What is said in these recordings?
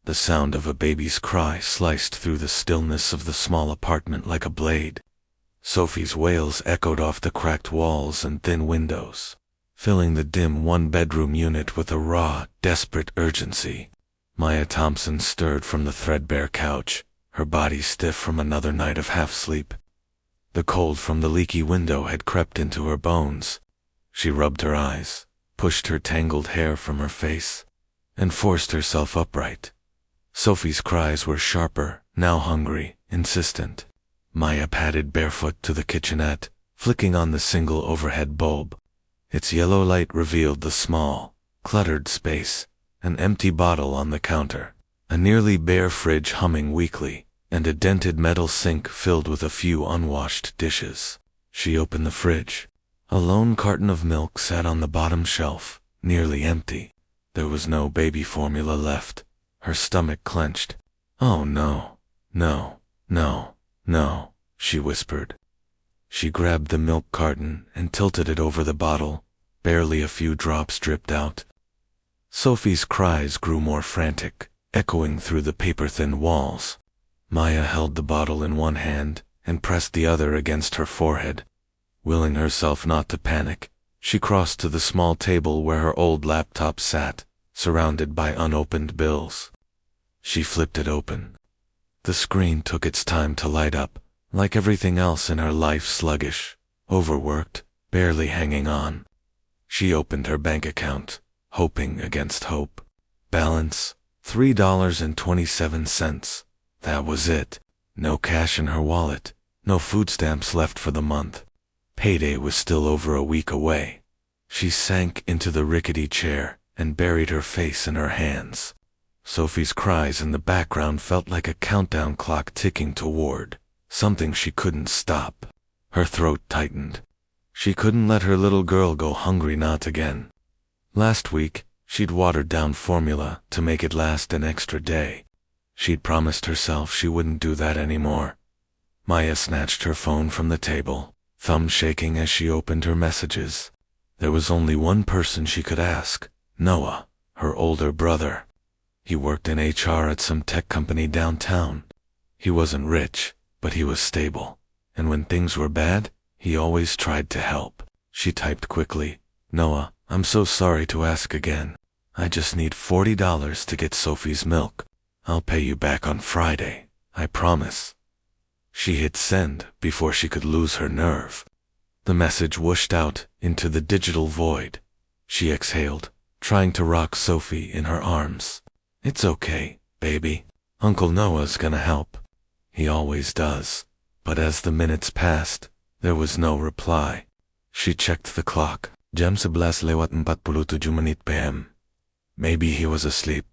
The sound of a baby's cry sliced through the stillness of the small apartment like a blade. Sophie's wails echoed off the cracked walls and thin windows, filling the dim one-bedroom unit with a raw, desperate urgency. Maya Thompson stirred from the threadbare couch, her body stiff from another night of half-sleep. The cold from the leaky window had crept into her bones. She rubbed her eyes, pushed her tangled hair from her face, and forced herself upright. Sophie's cries were sharper, now hungry, insistent. Maya padded barefoot to the kitchenette, flicking on the single overhead bulb. Its yellow light revealed the small, cluttered space, an empty bottle on the counter, a nearly bare fridge humming weakly, and a dented metal sink filled with a few unwashed dishes. She opened the fridge. A lone carton of milk sat on the bottom shelf, nearly empty. There was no baby formula left. Her stomach clenched. "Oh no, no, no, no," she whispered. She grabbed the milk carton and tilted it over the bottle. Barely a few drops dripped out. Sophie's cries grew more frantic, echoing through the paper-thin walls. Maya held the bottle in one hand and pressed the other against her forehead. Willing herself not to panic, she crossed to the small table where her old laptop sat, surrounded by unopened bills. She flipped it open. The screen took its time to light up, like everything else in her life, sluggish, overworked, barely hanging on. She opened her bank account, hoping against hope. Balance, $3.27. That was it. No cash in her wallet, no food stamps left for the month. Payday was still over a week away. She sank into the rickety chair and buried her face in her hands. Sophie's cries in the background felt like a countdown clock ticking toward something she couldn't stop. Her throat tightened. She couldn't let her little girl go hungry, not again. Last week, she'd watered down formula to make it last an extra day. She'd promised herself she wouldn't do that anymore. Maya snatched her phone from the table, thumb shaking as she opened her messages. There was only one person she could ask, Noah, her older brother. He worked in HR at some tech company downtown. He wasn't rich, but he was stable. And when things were bad, he always tried to help. She typed quickly, "Noah, I'm so sorry to ask again. I just need $40 to get Sophie's milk. I'll pay you back on Friday, I promise." She hit send before she could lose her nerve. The message whooshed out into the digital void. She exhaled, trying to rock Sophie in her arms. "It's okay, baby. Uncle Noah's gonna help. He always does." But as the minutes passed, there was no reply. She checked the clock. Jam 11:47 p.m. Maybe he was asleep.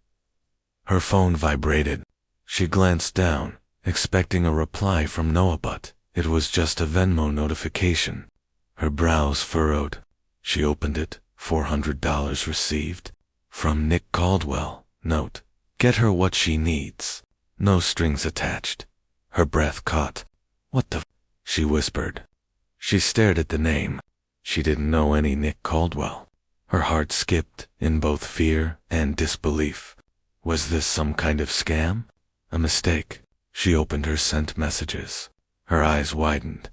Her phone vibrated. She glanced down, expecting a reply from Noah, but it was just a Venmo notification. Her brows furrowed. She opened it. $400 received. From Nick Caldwell. Note, get her what she needs. No strings attached. Her breath caught. "What the f?" she whispered. She stared at the name. She didn't know any Nick Caldwell. Her heart skipped in both fear and disbelief. Was this some kind of scam? A mistake? She opened her sent messages. Her eyes widened.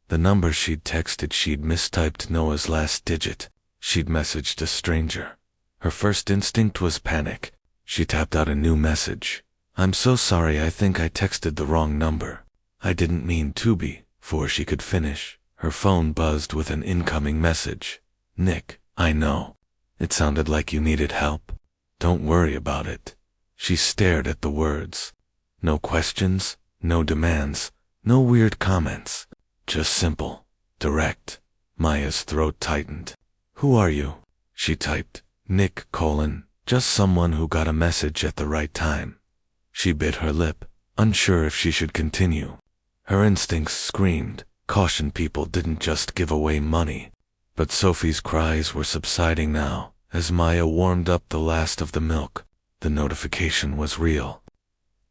The number she'd texted, she'd mistyped Noah's last digit. She'd messaged a stranger. Her first instinct was panic. She tapped out a new message. "I'm so sorry, I think I texted the wrong number. I didn't mean to be." Before she could finish, her phone buzzed with an incoming message. "Nick, I know. It sounded like you needed help. Don't worry about it." She stared at the words. No questions, no demands, no weird comments. Just simple, direct. Maya's throat tightened. "Who are you?" she typed. Nick, just someone who got a message at the right time." She bit her lip, unsure if she should continue. Her instincts screamed, caution people didn't just give away money. But Sophie's cries were subsiding now, as Maya warmed up the last of the milk. The notification was real.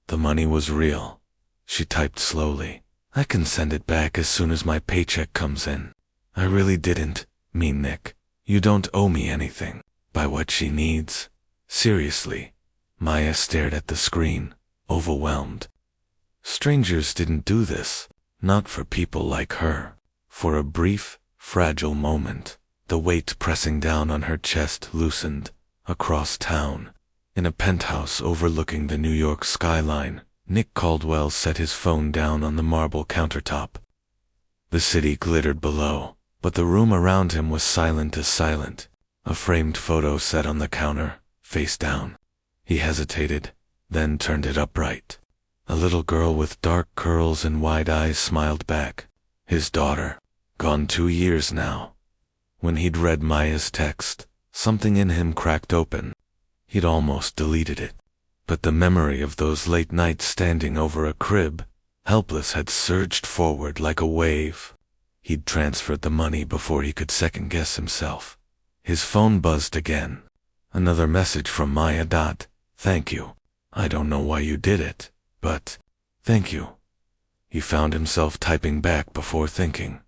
The money was real. She typed slowly. "I can send it back as soon as my paycheck comes in. I really didn't mean Nick. You don't owe me anything." By what she needs? Seriously. Maya stared at the screen, overwhelmed. Strangers didn't do this, not for people like her. For a brief, fragile moment, the weight pressing down on her chest loosened. Across town, in a penthouse overlooking the New York skyline, Nick Caldwell set his phone down on the marble countertop. The city glittered below, but the room around him was silent as silent. A framed photo set on the counter, face down. He hesitated, then turned it upright. A little girl with dark curls and wide eyes smiled back. His daughter, gone 2 years now. When he'd read Maya's text, something in him cracked open. He'd almost deleted it. But the memory of those late nights standing over a crib, helpless, had surged forward like a wave. He'd transferred the money before he could second-guess himself. His phone buzzed again. Another message from Maya. Thank you. I don't know why you did it, but thank you. He found himself typing back before thinking.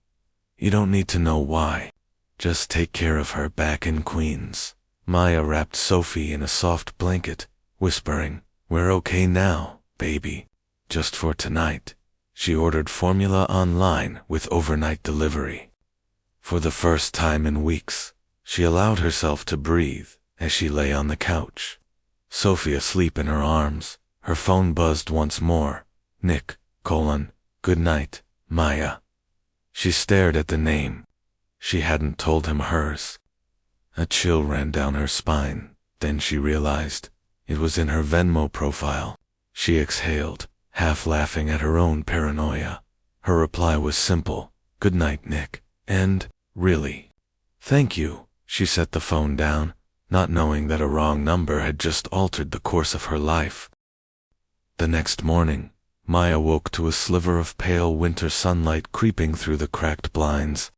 You don't need to know why. Just take care of her back in Queens. Maya wrapped Sophie in a soft blanket, whispering, We're okay now, baby. Just for tonight. She ordered formula online with overnight delivery. For the first time in weeks, she allowed herself to breathe as she lay on the couch. Sophie asleep in her arms, her phone buzzed once more. Nick, good night, Maya. She stared at the name. She hadn't told him hers. A chill ran down her spine. Then she realized it was in her Venmo profile. She exhaled, half laughing at her own paranoia. Her reply was simple. Good night, Nick. And, really, thank you. She set the phone down, not knowing that a wrong number had just altered the course of her life. The next morning, Maya woke to a sliver of pale winter sunlight creeping through the cracked blinds.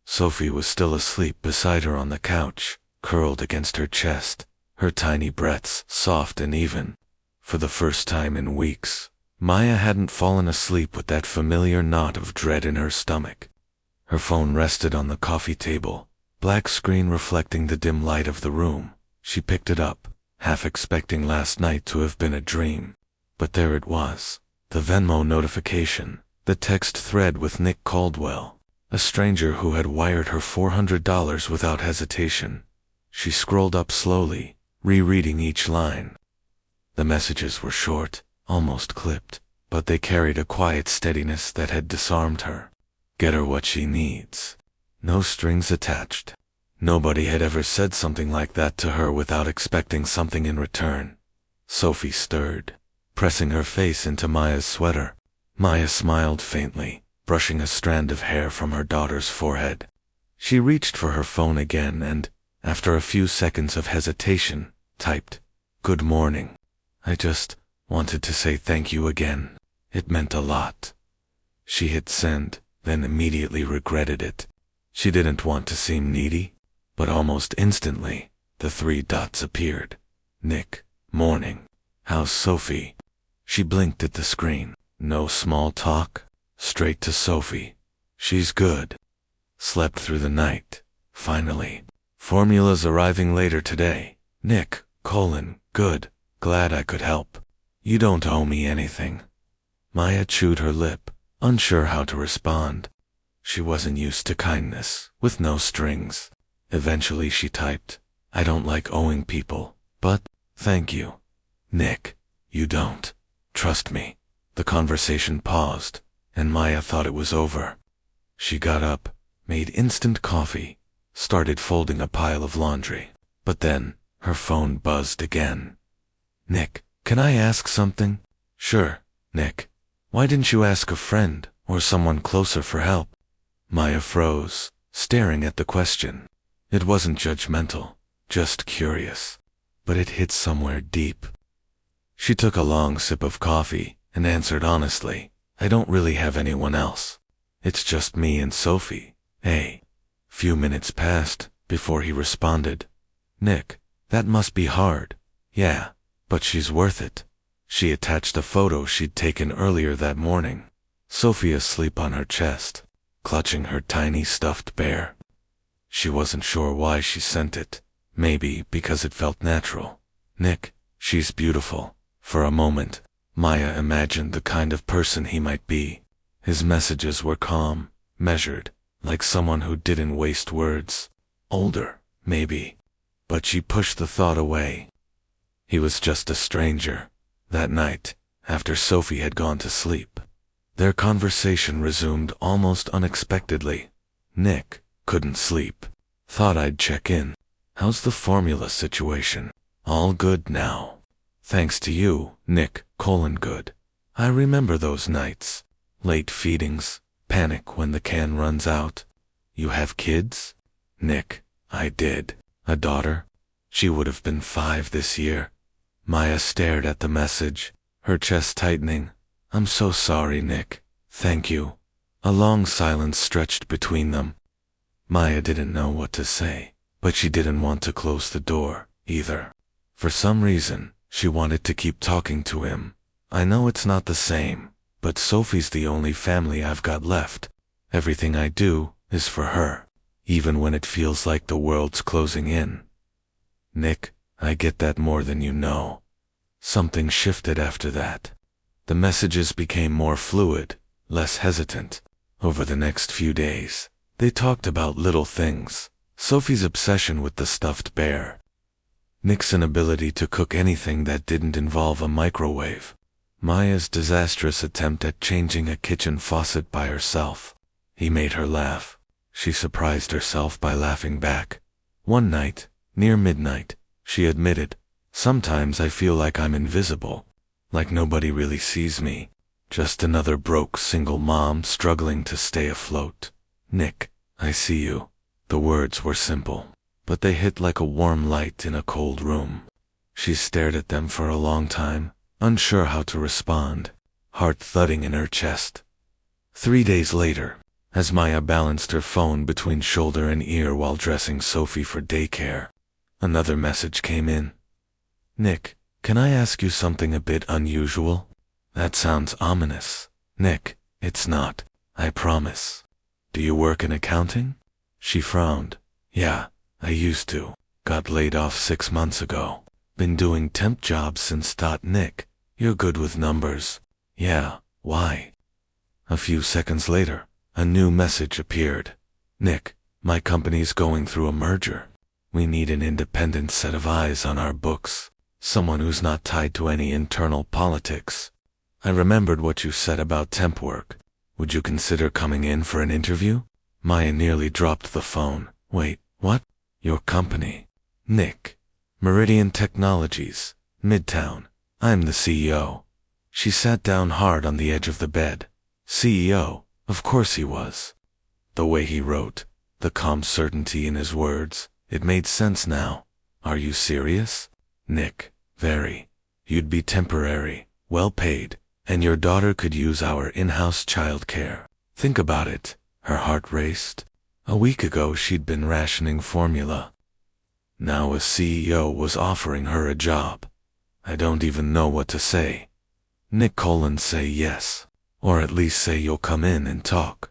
Sophie was still asleep beside her on the couch, curled against her chest, her tiny breaths soft and even. For the first time in weeks, Maya hadn't fallen asleep with that familiar knot of dread in her stomach. Her phone rested on the coffee table, black screen reflecting the dim light of the room. She picked it up, half expecting last night to have been a dream. But there it was, the Venmo notification, the text thread with Nick Caldwell. A stranger who had wired her $400 without hesitation. She scrolled up slowly, rereading each line. The messages were short, almost clipped, but they carried a quiet steadiness that had disarmed her. Get her what she needs. No strings attached. Nobody had ever said something like that to her without expecting something in return. Sophie stirred, pressing her face into Maya's sweater. Maya smiled faintly, brushing a strand of hair from her daughter's forehead. She reached for her phone again and, after a few seconds of hesitation, typed, Good morning. I just wanted to say thank you again. It meant a lot. She hit send, then immediately regretted it. She didn't want to seem needy, but almost instantly, the 3 dots appeared. Nick, morning. How's Sophie? She blinked at the screen. No small talk. Straight to Sophie. She's good. Slept through the night. Finally. Formula's arriving later today. Nick, good. Glad I could help. You don't owe me anything. Maya chewed her lip, unsure how to respond. She wasn't used to kindness, with no strings. Eventually she typed, I don't like owing people, but, thank you. Nick, you don't. Trust me. The conversation paused, and Maya thought it was over. She got up, made instant coffee, started folding a pile of laundry. But then, her phone buzzed again. Nick, can I ask something? Sure, Nick. Why didn't you ask a friend or someone closer for help? Maya froze, staring at the question. It wasn't judgmental, just curious. But it hit somewhere deep. She took a long sip of coffee and answered honestly, I don't really have anyone else. It's just me and Sophie. Hey. Few minutes passed before he responded. Nick, that must be hard. Yeah, but she's worth it. She attached a photo she'd taken earlier that morning. Sophie asleep on her chest, clutching her tiny stuffed bear. She wasn't sure why she sent it. Maybe because it felt natural. Nick, She's beautiful. For a moment, Maya imagined the kind of person he might be. His messages were calm, measured, like someone who didn't waste words. Older, maybe. But she pushed the thought away. He was just a stranger. That night, after Sophie had gone to sleep, their conversation resumed almost unexpectedly. Nick couldn't sleep. Thought I'd check in. How's the formula situation? All good now. Thanks to you, Nick, good. I remember those nights. Late feedings, panic when the can runs out. You have kids? Nick, I did. A daughter? She would have been 5 this year. Maya stared at the message, her chest tightening. I'm so sorry, Nick. Thank you. A long silence stretched between them. Maya didn't know what to say, but she didn't want to close the door, either. For some reason, she wanted to keep talking to him. I know it's not the same, but Sophie's the only family I've got left. Everything I do is for her, even when it feels like the world's closing in. Nick, I get that more than you know. Something shifted after that. The messages became more fluid, less hesitant. Over the next few days, they talked about little things. Sophie's obsession with the stuffed bear. Nick's inability to cook anything that didn't involve a microwave. Maya's disastrous attempt at changing a kitchen faucet by herself. He made her laugh. She surprised herself by laughing back. One night, near midnight, she admitted, sometimes I feel like I'm invisible. Like nobody really sees me. Just another broke single mom struggling to stay afloat. Nick, I see you. The words were simple, but they hit like a warm light in a cold room. She stared at them for a long time, unsure how to respond, heart thudding in her chest. 3 days later, as Maya balanced her phone between shoulder and ear while dressing Sophie for daycare, another message came in. Nick, can I ask you something a bit unusual? That sounds ominous. Nick, it's not. I promise. Do you work in accounting? She frowned. Yeah, I used to. Got laid off 6 months ago. Been doing temp jobs since. Nick, you're good with numbers. Yeah, why? A few seconds later, a new message appeared. Nick, my company's going through a merger. We need an independent set of eyes on our books. Someone who's not tied to any internal politics. I remembered what you said about temp work. Would you consider coming in for an interview? Maya nearly dropped the phone. Wait, what? Your company? Nick. Meridian Technologies, Midtown. I'm the CEO. She sat down hard on the edge of the bed. CEO, of course he was. The way he wrote, the calm certainty in his words, it made sense now. Are you serious? Nick, very. You'd be temporary, well paid, and your daughter could use our in-house childcare. Think about it. Her heart raced. A week ago she'd been rationing formula. Now a CEO was offering her a job. I don't even know what to say. Nick, say yes. Or at least say you'll come in and talk.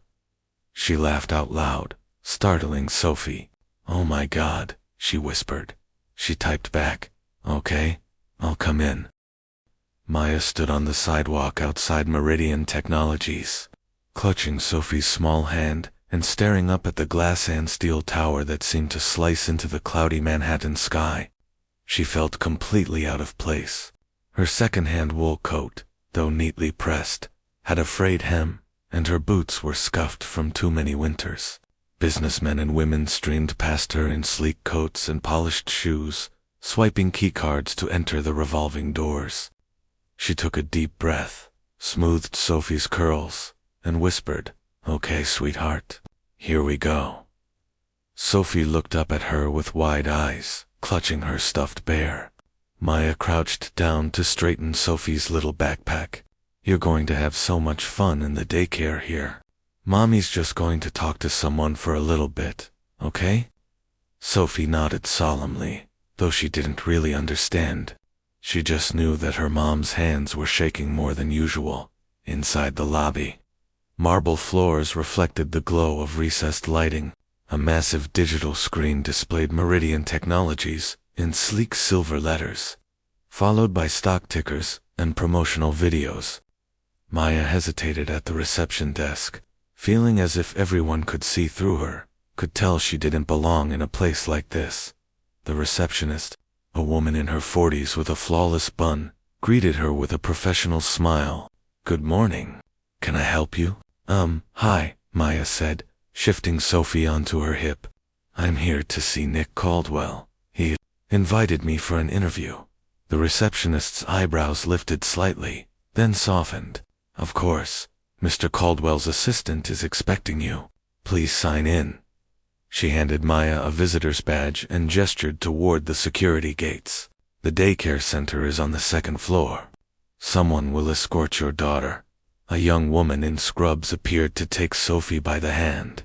She laughed out loud, startling Sophie. Oh my God, she whispered. She typed back, okay, I'll come in. Maya stood on the sidewalk outside Meridian Technologies, clutching Sophie's small hand and staring up at the glass and steel tower that seemed to slice into the cloudy Manhattan sky. She felt completely out of place. Her second-hand wool coat, though neatly pressed, had a frayed hem, and her boots were scuffed from too many winters. Businessmen and women streamed past her in sleek coats and polished shoes, swiping keycards to enter the revolving doors. She took a deep breath, smoothed Sophie's curls, and whispered, okay, sweetheart, here we go. Sophie looked up at her with wide eyes, clutching her stuffed bear. Maya crouched down to straighten Sophie's little backpack. You're going to have so much fun in the daycare here. Mommy's just going to talk to someone for a little bit, okay? Sophie nodded solemnly, though she didn't really understand. She just knew that her mom's hands were shaking more than usual, inside the lobby. Marble floors reflected the glow of recessed lighting. A massive digital screen displayed Meridian Technologies in sleek silver letters. followed by stock tickers and promotional videos. Maya hesitated at the reception desk, feeling as if everyone could see through her, could tell she didn't belong in a place like this. The receptionist, a woman in her 40s with a flawless bun, greeted her with a professional smile. "Good morning. Can I help you?" Hi," Maya said, shifting Sophie onto her hip. "I'm here to see Nick Caldwell. He invited me for an interview." The receptionist's eyebrows lifted slightly, then softened. "Of course. Mr. Caldwell's assistant is expecting you. Please sign in." She handed Maya a visitor's badge and gestured toward the security gates. "The daycare center is on the second floor. Someone will escort your daughter." A young woman in scrubs appeared to take Sophie by the hand.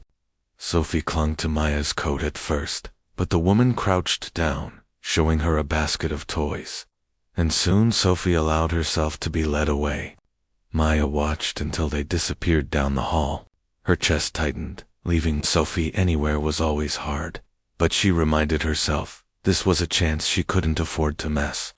Sophie clung to Maya's coat at first, but the woman crouched down, showing her a basket of toys. And soon Sophie allowed herself to be led away. Maya watched until they disappeared down the hall. Her chest tightened. Leaving Sophie anywhere was always hard, but she reminded herself this was a chance she couldn't afford to mess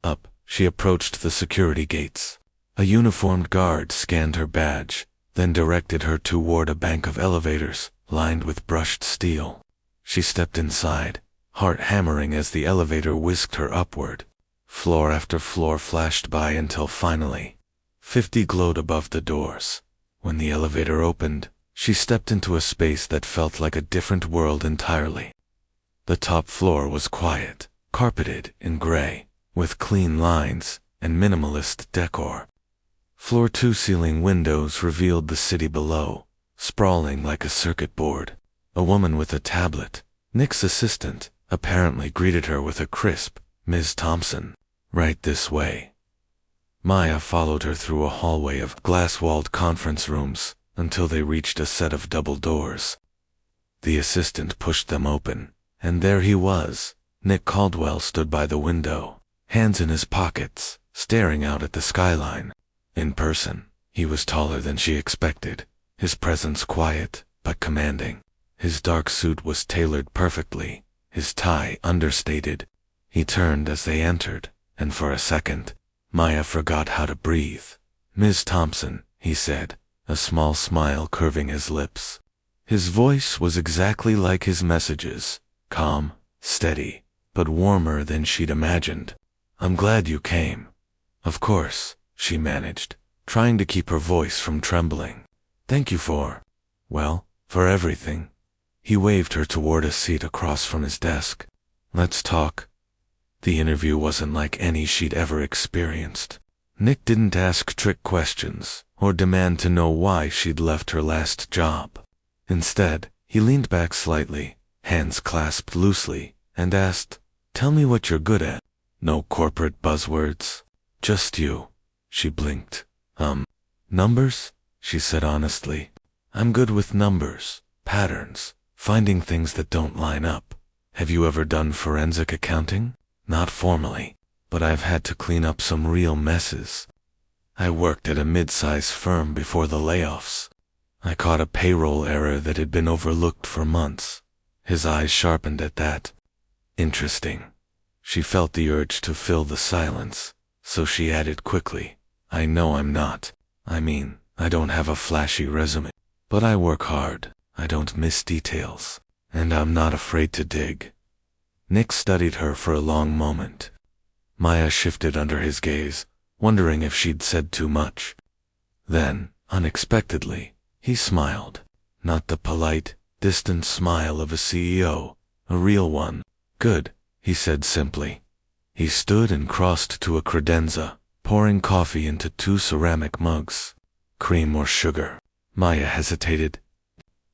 up. She approached the security gates. A uniformed guard scanned her badge, then directed her toward a bank of elevators lined with brushed steel. She stepped inside, heart hammering as the elevator whisked her upward. Floor after floor flashed by until finally, 50 glowed above the doors. When the elevator opened, she stepped into a space that felt like a different world entirely. The top floor was quiet, carpeted in gray, with clean lines and minimalist decor. Floor 2 ceiling windows revealed the city below, sprawling like a circuit board. A woman with a tablet, Nick's assistant, apparently greeted her with a crisp, "Ms. Thompson, right this way." Maya followed her through a hallway of glass-walled conference rooms until they reached a set of double doors. The assistant pushed them open, and there he was. Nick Caldwell stood by the window, hands in his pockets, staring out at the skyline. In person, he was taller than she expected, his presence quiet but commanding. His dark suit was tailored perfectly, his tie understated. He turned as they entered, and for a second, Maya forgot how to breathe. "Ms. Thompson," he said, a small smile curving his lips. His voice was exactly like his messages, calm, steady, but warmer than she'd imagined. "I'm glad you came." "Of course," she managed, trying to keep her voice from trembling. "Thank you for everything." He waved her toward a seat across from his desk. "Let's talk." The interview wasn't like any she'd ever experienced. Nick didn't ask trick questions or demand to know why she'd left her last job. Instead, he leaned back slightly, hands clasped loosely, and asked, "Tell me what you're good at." "No corporate buzzwords. Just you." She blinked. Numbers?" she said honestly. "I'm good with numbers, patterns, finding things that don't line up." "Have you ever done forensic accounting?" "Not formally, but I've had to clean up some real messes. I worked at a mid-size firm before the layoffs. I caught a payroll error that had been overlooked for months." His eyes sharpened at that. "Interesting." She felt the urge to fill the silence, so she added quickly, "I know I don't have a flashy resume, but I work hard, I don't miss details, and I'm not afraid to dig." Nick studied her for a long moment. Maya shifted under his gaze, wondering if she'd said too much. Then, unexpectedly, he smiled. Not the polite, distant smile of a CEO, a real one. "Good," he said simply. He stood and crossed to a credenza, pouring coffee into 2 ceramic mugs. "Cream or sugar?" Maya hesitated.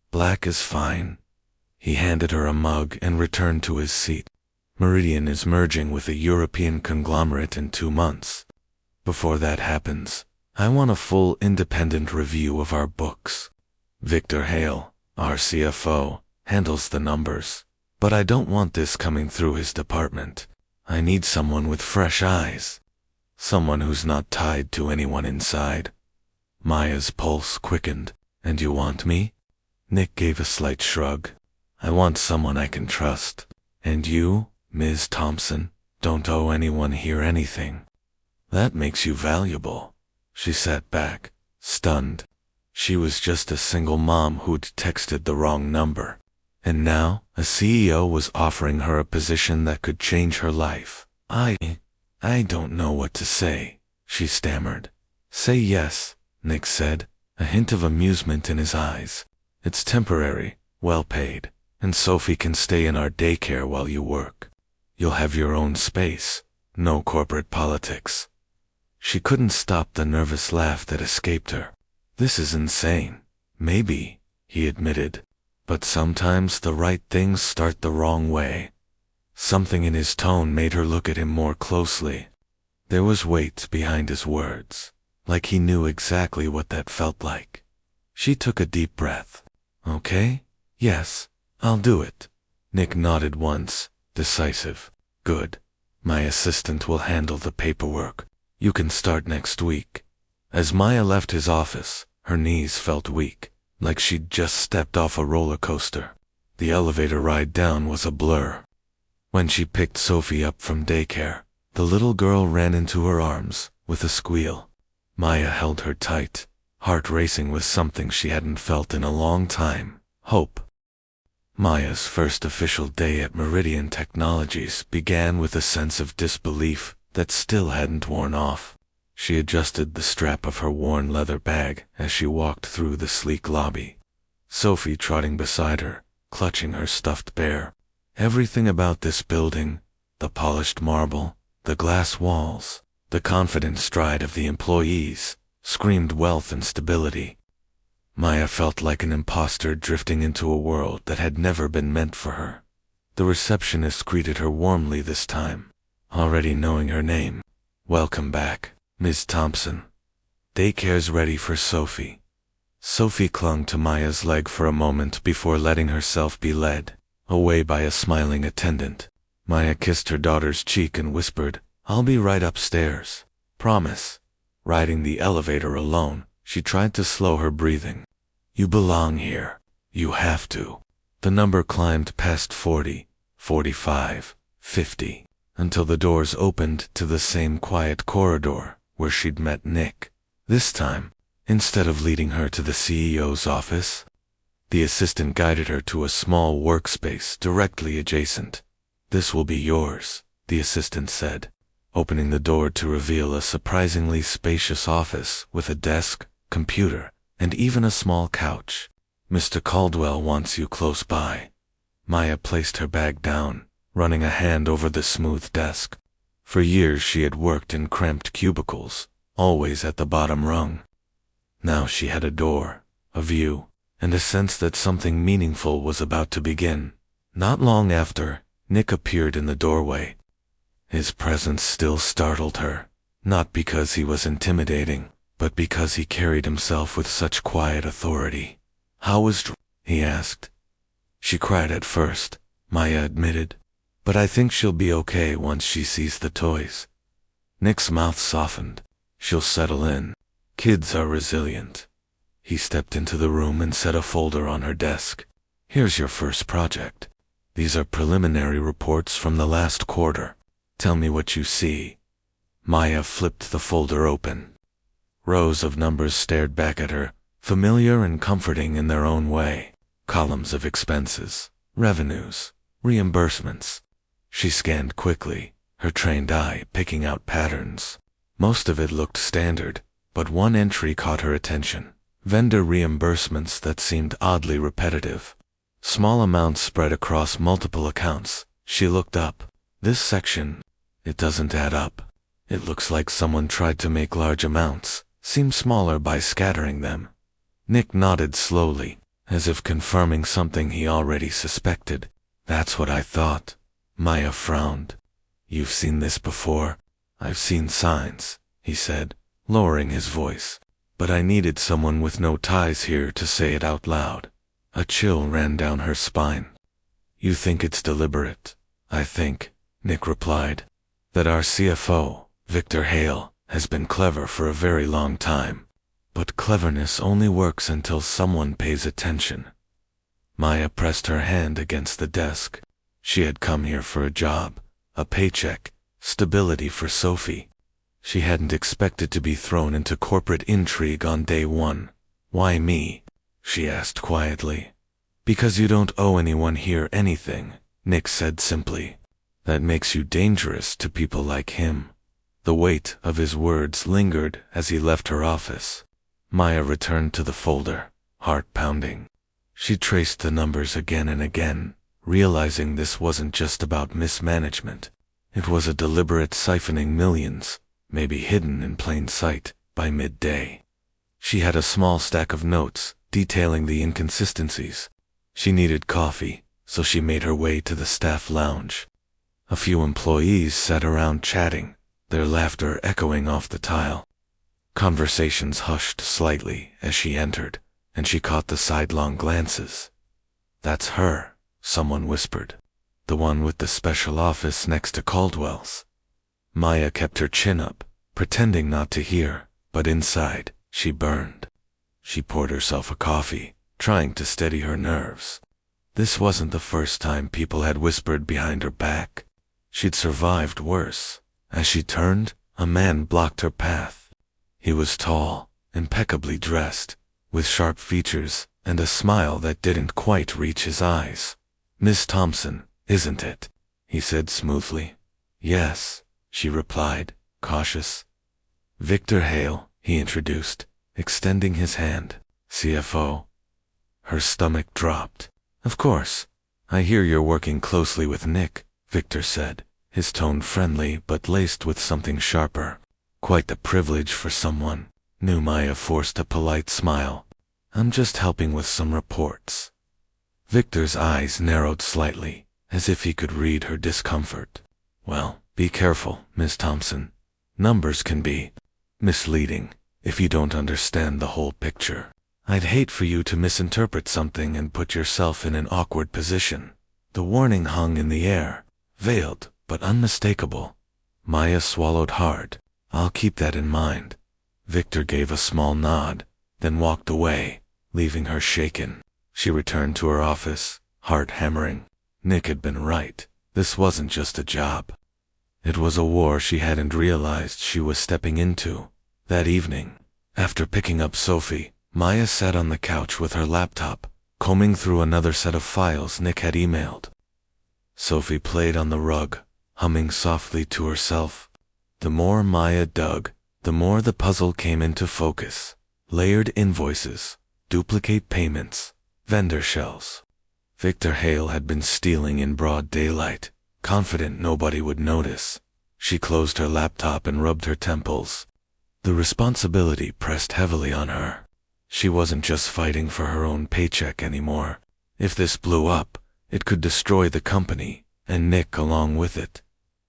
"Black is fine." He handed her a mug and returned to his seat. "Meridian is merging with a European conglomerate in 2 months. Before that happens, I want a full independent review of our books. Victor Hale, our CFO, handles the numbers, but I don't want this coming through his department. I need someone with fresh eyes. Someone who's not tied to anyone inside." Maya's pulse quickened. "And you want me?" Nick gave a slight shrug. "I want someone I can trust. And you, Ms. Thompson, Don't owe anyone here anything. That makes you valuable. She sat back, stunned. She was just a single mom who'd texted the wrong number. And now, a CEO was offering her a position that could change her life. I don't know what to say, she stammered. Say yes, Nick said, a hint of amusement in his eyes. It's temporary, well paid, and Sophie can stay in our daycare while you work. You'll have your own space, no corporate politics. She couldn't stop the nervous laugh that escaped her. This is insane. Maybe, he admitted, but sometimes the right things start the wrong way. Something in his tone made her look at him more closely. There was weight behind his words, like he knew exactly what that felt like. She took a deep breath. Okay? Yes, I'll do it. Nick nodded once, decisive. Good. My assistant will handle the paperwork. You can start next week. As Maya left his office, her knees felt weak, like she'd just stepped off a roller coaster. The elevator ride down was a blur. When she picked Sophie up from daycare, the little girl ran into her arms, with a squeal. Maya held her tight, heart racing with something she hadn't felt in a long time, hope. Maya's first official day at Meridian Technologies began with a sense of disbelief that still hadn't worn off. She adjusted the strap of her worn leather bag as she walked through the sleek lobby. Sophie trotting beside her, clutching her stuffed bear. Everything about this building, the polished marble, the glass walls, the confident stride of the employees, screamed wealth and stability. Maya felt like an imposter drifting into a world that had never been meant for her. The receptionist greeted her warmly this time, already knowing her name. Welcome back, Ms. Thompson. Daycare's ready for Sophie. Sophie clung to Maya's leg for a moment before letting herself be led away by a smiling attendant. Maya kissed her daughter's cheek and whispered, I'll be right upstairs. Promise. Riding the elevator alone, she tried to slow her breathing. You belong here. You have to. The number climbed past 40, 45, 50, until the doors opened to the same quiet corridor where she'd met Nick. This time, instead of leading her to the CEO's office, the assistant guided her to a small workspace directly adjacent. This will be yours, the assistant said, opening the door to reveal a surprisingly spacious office with a desk, computer, and even a small couch. Mr. Caldwell wants you close by. Maya placed her bag down, running a hand over the smooth desk. For years she had worked in cramped cubicles, always at the bottom rung. Now she had a door, a view, and a sense that something meaningful was about to begin. Not long after, Nick appeared in the doorway. His presence still startled her, not because he was intimidating, but because he carried himself with such quiet authority. How was he asked. She cried at first, Maya admitted, but I think she'll be okay once she sees the toys. Nick's mouth softened. She'll settle in. Kids are resilient. He stepped into the room and set a folder on her desk. Here's your first project. These are preliminary reports from the last quarter. Tell me what you see. Maya flipped the folder open. Rows of numbers stared back at her, familiar and comforting in their own way. Columns of expenses, revenues, reimbursements. She scanned quickly, her trained eye picking out patterns. Most of it looked standard, but one entry caught her attention. Vendor reimbursements that seemed oddly repetitive. Small amounts spread across multiple accounts. She looked up. This section, it doesn't add up. It looks like someone tried to make large amounts seem smaller by scattering them. Nick nodded slowly, as if confirming something he already suspected. That's what I thought. Maya frowned. You've seen this before? I've seen signs, he said, lowering his voice. But I needed someone with no ties here to say it out loud. A chill ran down her spine. You think it's deliberate? I think, Nick replied, that our CFO, Victor Hale, has been clever for a very long time. But cleverness only works until someone pays attention. Maya pressed her hand against the desk. She had come here for a job, a paycheck, Stability for Sophie. She hadn't expected to be thrown into corporate intrigue on day one. "Why me?" she asked quietly. "Because you don't owe anyone here anything," Nick said simply. "That makes you dangerous to people like him." The weight of his words lingered as he left her office. Maya returned to the folder, heart pounding. She traced the numbers again and again, realizing this wasn't just about mismanagement. It was a deliberate siphoning millions, maybe hidden in plain sight, by midday. She had a small stack of notes detailing the inconsistencies. She needed coffee, so she made her way to the staff lounge. A few employees sat around chatting, their laughter echoing off the tile. Conversations hushed slightly as she entered, and she caught the sidelong glances. "That's her," someone whispered. "The one with the special office next to Caldwell's." Maya kept her chin up, pretending not to hear, but inside, she burned. She poured herself a coffee, trying to steady her nerves. This wasn't the first time people had whispered behind her back. She'd survived worse. As she turned, a man blocked her path. He was tall, impeccably dressed, with sharp features and a smile that didn't quite reach his eyes. "Miss Thompson, isn't it?" he said smoothly. "Yes," she replied, cautious. "Victor Hale," he introduced, extending his hand. "CFO." Her stomach dropped. "Of course. I hear you're working closely with Nick," Victor said, his tone friendly but laced with something sharper. "Quite the privilege for someone." Maya forced a polite smile. "I'm just helping with some reports." Victor's eyes narrowed slightly, as if he could read her discomfort. "Well, be careful, Miss Thompson. Numbers can be misleading if you don't understand the whole picture. I'd hate for you to misinterpret something and put yourself in an awkward position." The warning hung in the air, veiled but unmistakable. Maya swallowed hard. "I'll keep that in mind." Victor gave a small nod, then walked away, leaving her shaken. She returned to her office, heart hammering. Nick had been right. This wasn't just a job. It was a war she hadn't realized she was stepping into. That evening, after picking up Sophie, Maya sat on the couch with her laptop, combing through another set of files Nick had emailed. Sophie played on the rug, humming softly to herself. The more Maya dug, the more the puzzle came into focus. Layered invoices, duplicate payments, vendor shells. Victor Hale had been stealing in broad daylight, confident nobody would notice. She closed her laptop and rubbed her temples. The responsibility pressed heavily on her. She wasn't just fighting for her own paycheck anymore. If this blew up, it could destroy the company, and Nick along with it.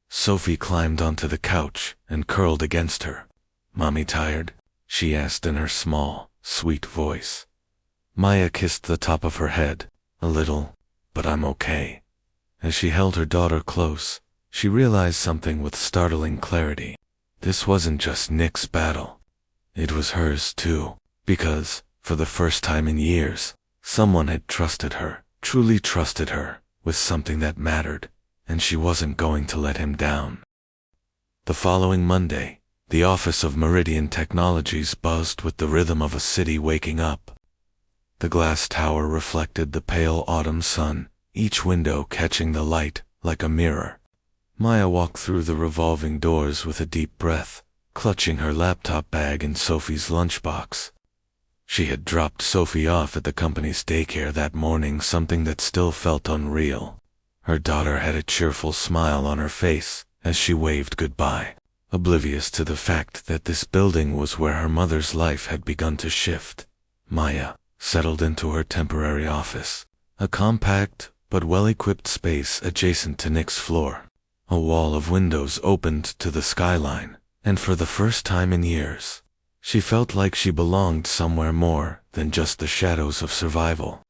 Sophie climbed onto the couch and curled against her. "Mommy tired?" she asked in her small, sweet voice. Maya kissed the top of her head. "A little, but I'm okay." As she held her daughter close, she realized something with startling clarity. This wasn't just Nick's battle. It was hers too, because, for the first time in years, someone had trusted her, truly trusted her, with something that mattered, and she wasn't going to let him down. The following Monday, the office of Meridian Technologies buzzed with the rhythm of a city waking up. The glass tower reflected the pale autumn sun, each window catching the light like a mirror. Maya walked through the revolving doors with a deep breath, clutching her laptop bag and Sophie's lunchbox. She had dropped Sophie off at the company's daycare that morning, something that still felt unreal. Her daughter had a cheerful smile on her face as she waved goodbye, oblivious to the fact that this building was where her mother's life had begun to shift. Maya settled into her temporary office, a compact but well-equipped space adjacent to Nick's floor. A wall of windows opened to the skyline, and for the first time in years, she felt like she belonged somewhere more than just the shadows of survival.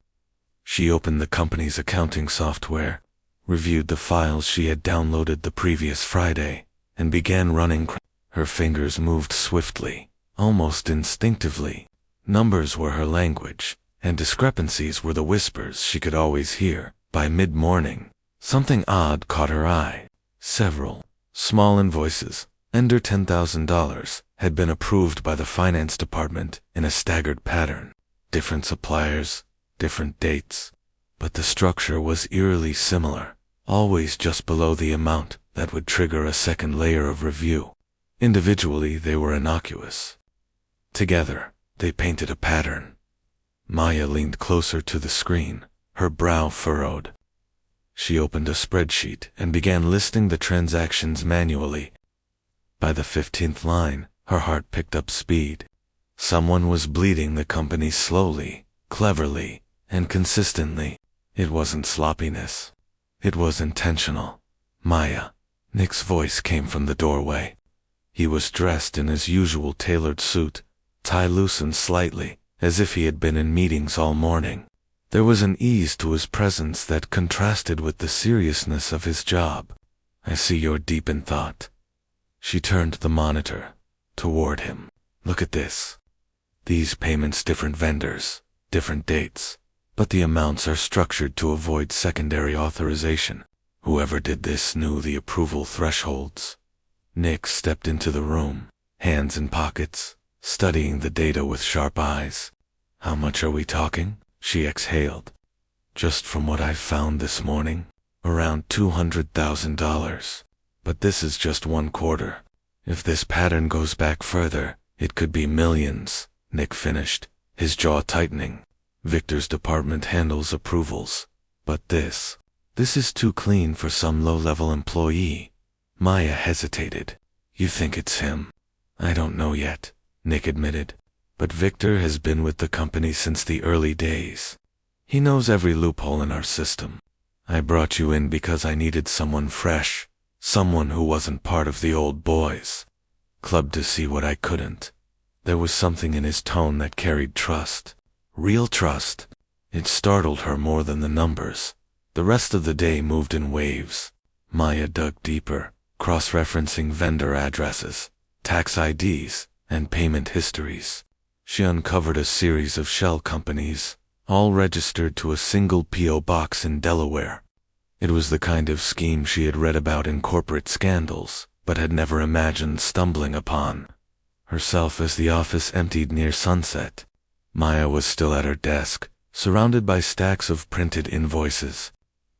She opened the company's accounting software, reviewed the files she had downloaded the previous Friday, and began running. Her fingers moved swiftly, almost instinctively. Numbers were her language, and discrepancies were the whispers she could always hear. By mid-morning, something odd caught her eye. Several Small invoices, under $10,000, had been approved by the finance department in a staggered pattern. Different suppliers, different dates. But the structure was eerily similar, always just below the amount that would trigger a second layer of review. Individually, they were innocuous. Together, they painted a pattern. Maya leaned closer to the screen, her brow furrowed. She opened a spreadsheet and began listing the transactions manually. By the 15th line, her heart picked up speed. Someone was bleeding the company slowly, cleverly, and consistently. It wasn't sloppiness. It was intentional. Maya. Nick's voice came from the doorway. He was dressed in his usual tailored suit, tie loosened slightly, as if he had been in meetings all morning. There was an ease to his presence that contrasted with the seriousness of his job. I see you're deep in thought. She turned the monitor toward him. Look at this. These payments, different vendors, different dates, but the amounts are structured to avoid secondary authorization. Whoever did this knew the approval thresholds. Nick stepped into the room, hands in pockets, studying the data with sharp eyes. How much are we talking? She exhaled. Just from what I found this morning, around $200,000. But this is just one quarter. If this pattern goes back further, it could be millions, Nick finished, his jaw tightening. Victor's department handles approvals. But this is too clean for some low-level employee. Maya hesitated. You think it's him? I don't know yet, Nick admitted. But Victor has been with the company since the early days. He knows every loophole in our system. I brought you in because I needed someone fresh, someone who wasn't part of the old boys club to see what I couldn't. There was something in his tone that carried trust. Real trust. It startled her more than the numbers. The rest of the day moved in waves. Maya dug deeper, cross-referencing vendor addresses, tax IDs, and payment histories. She uncovered a series of shell companies, all registered to a single P.O. box in Delaware. It was the kind of scheme she had read about in corporate scandals, but had never imagined stumbling upon. Herself as the office emptied near sunset. Maya was still at her desk, surrounded by stacks of printed invoices.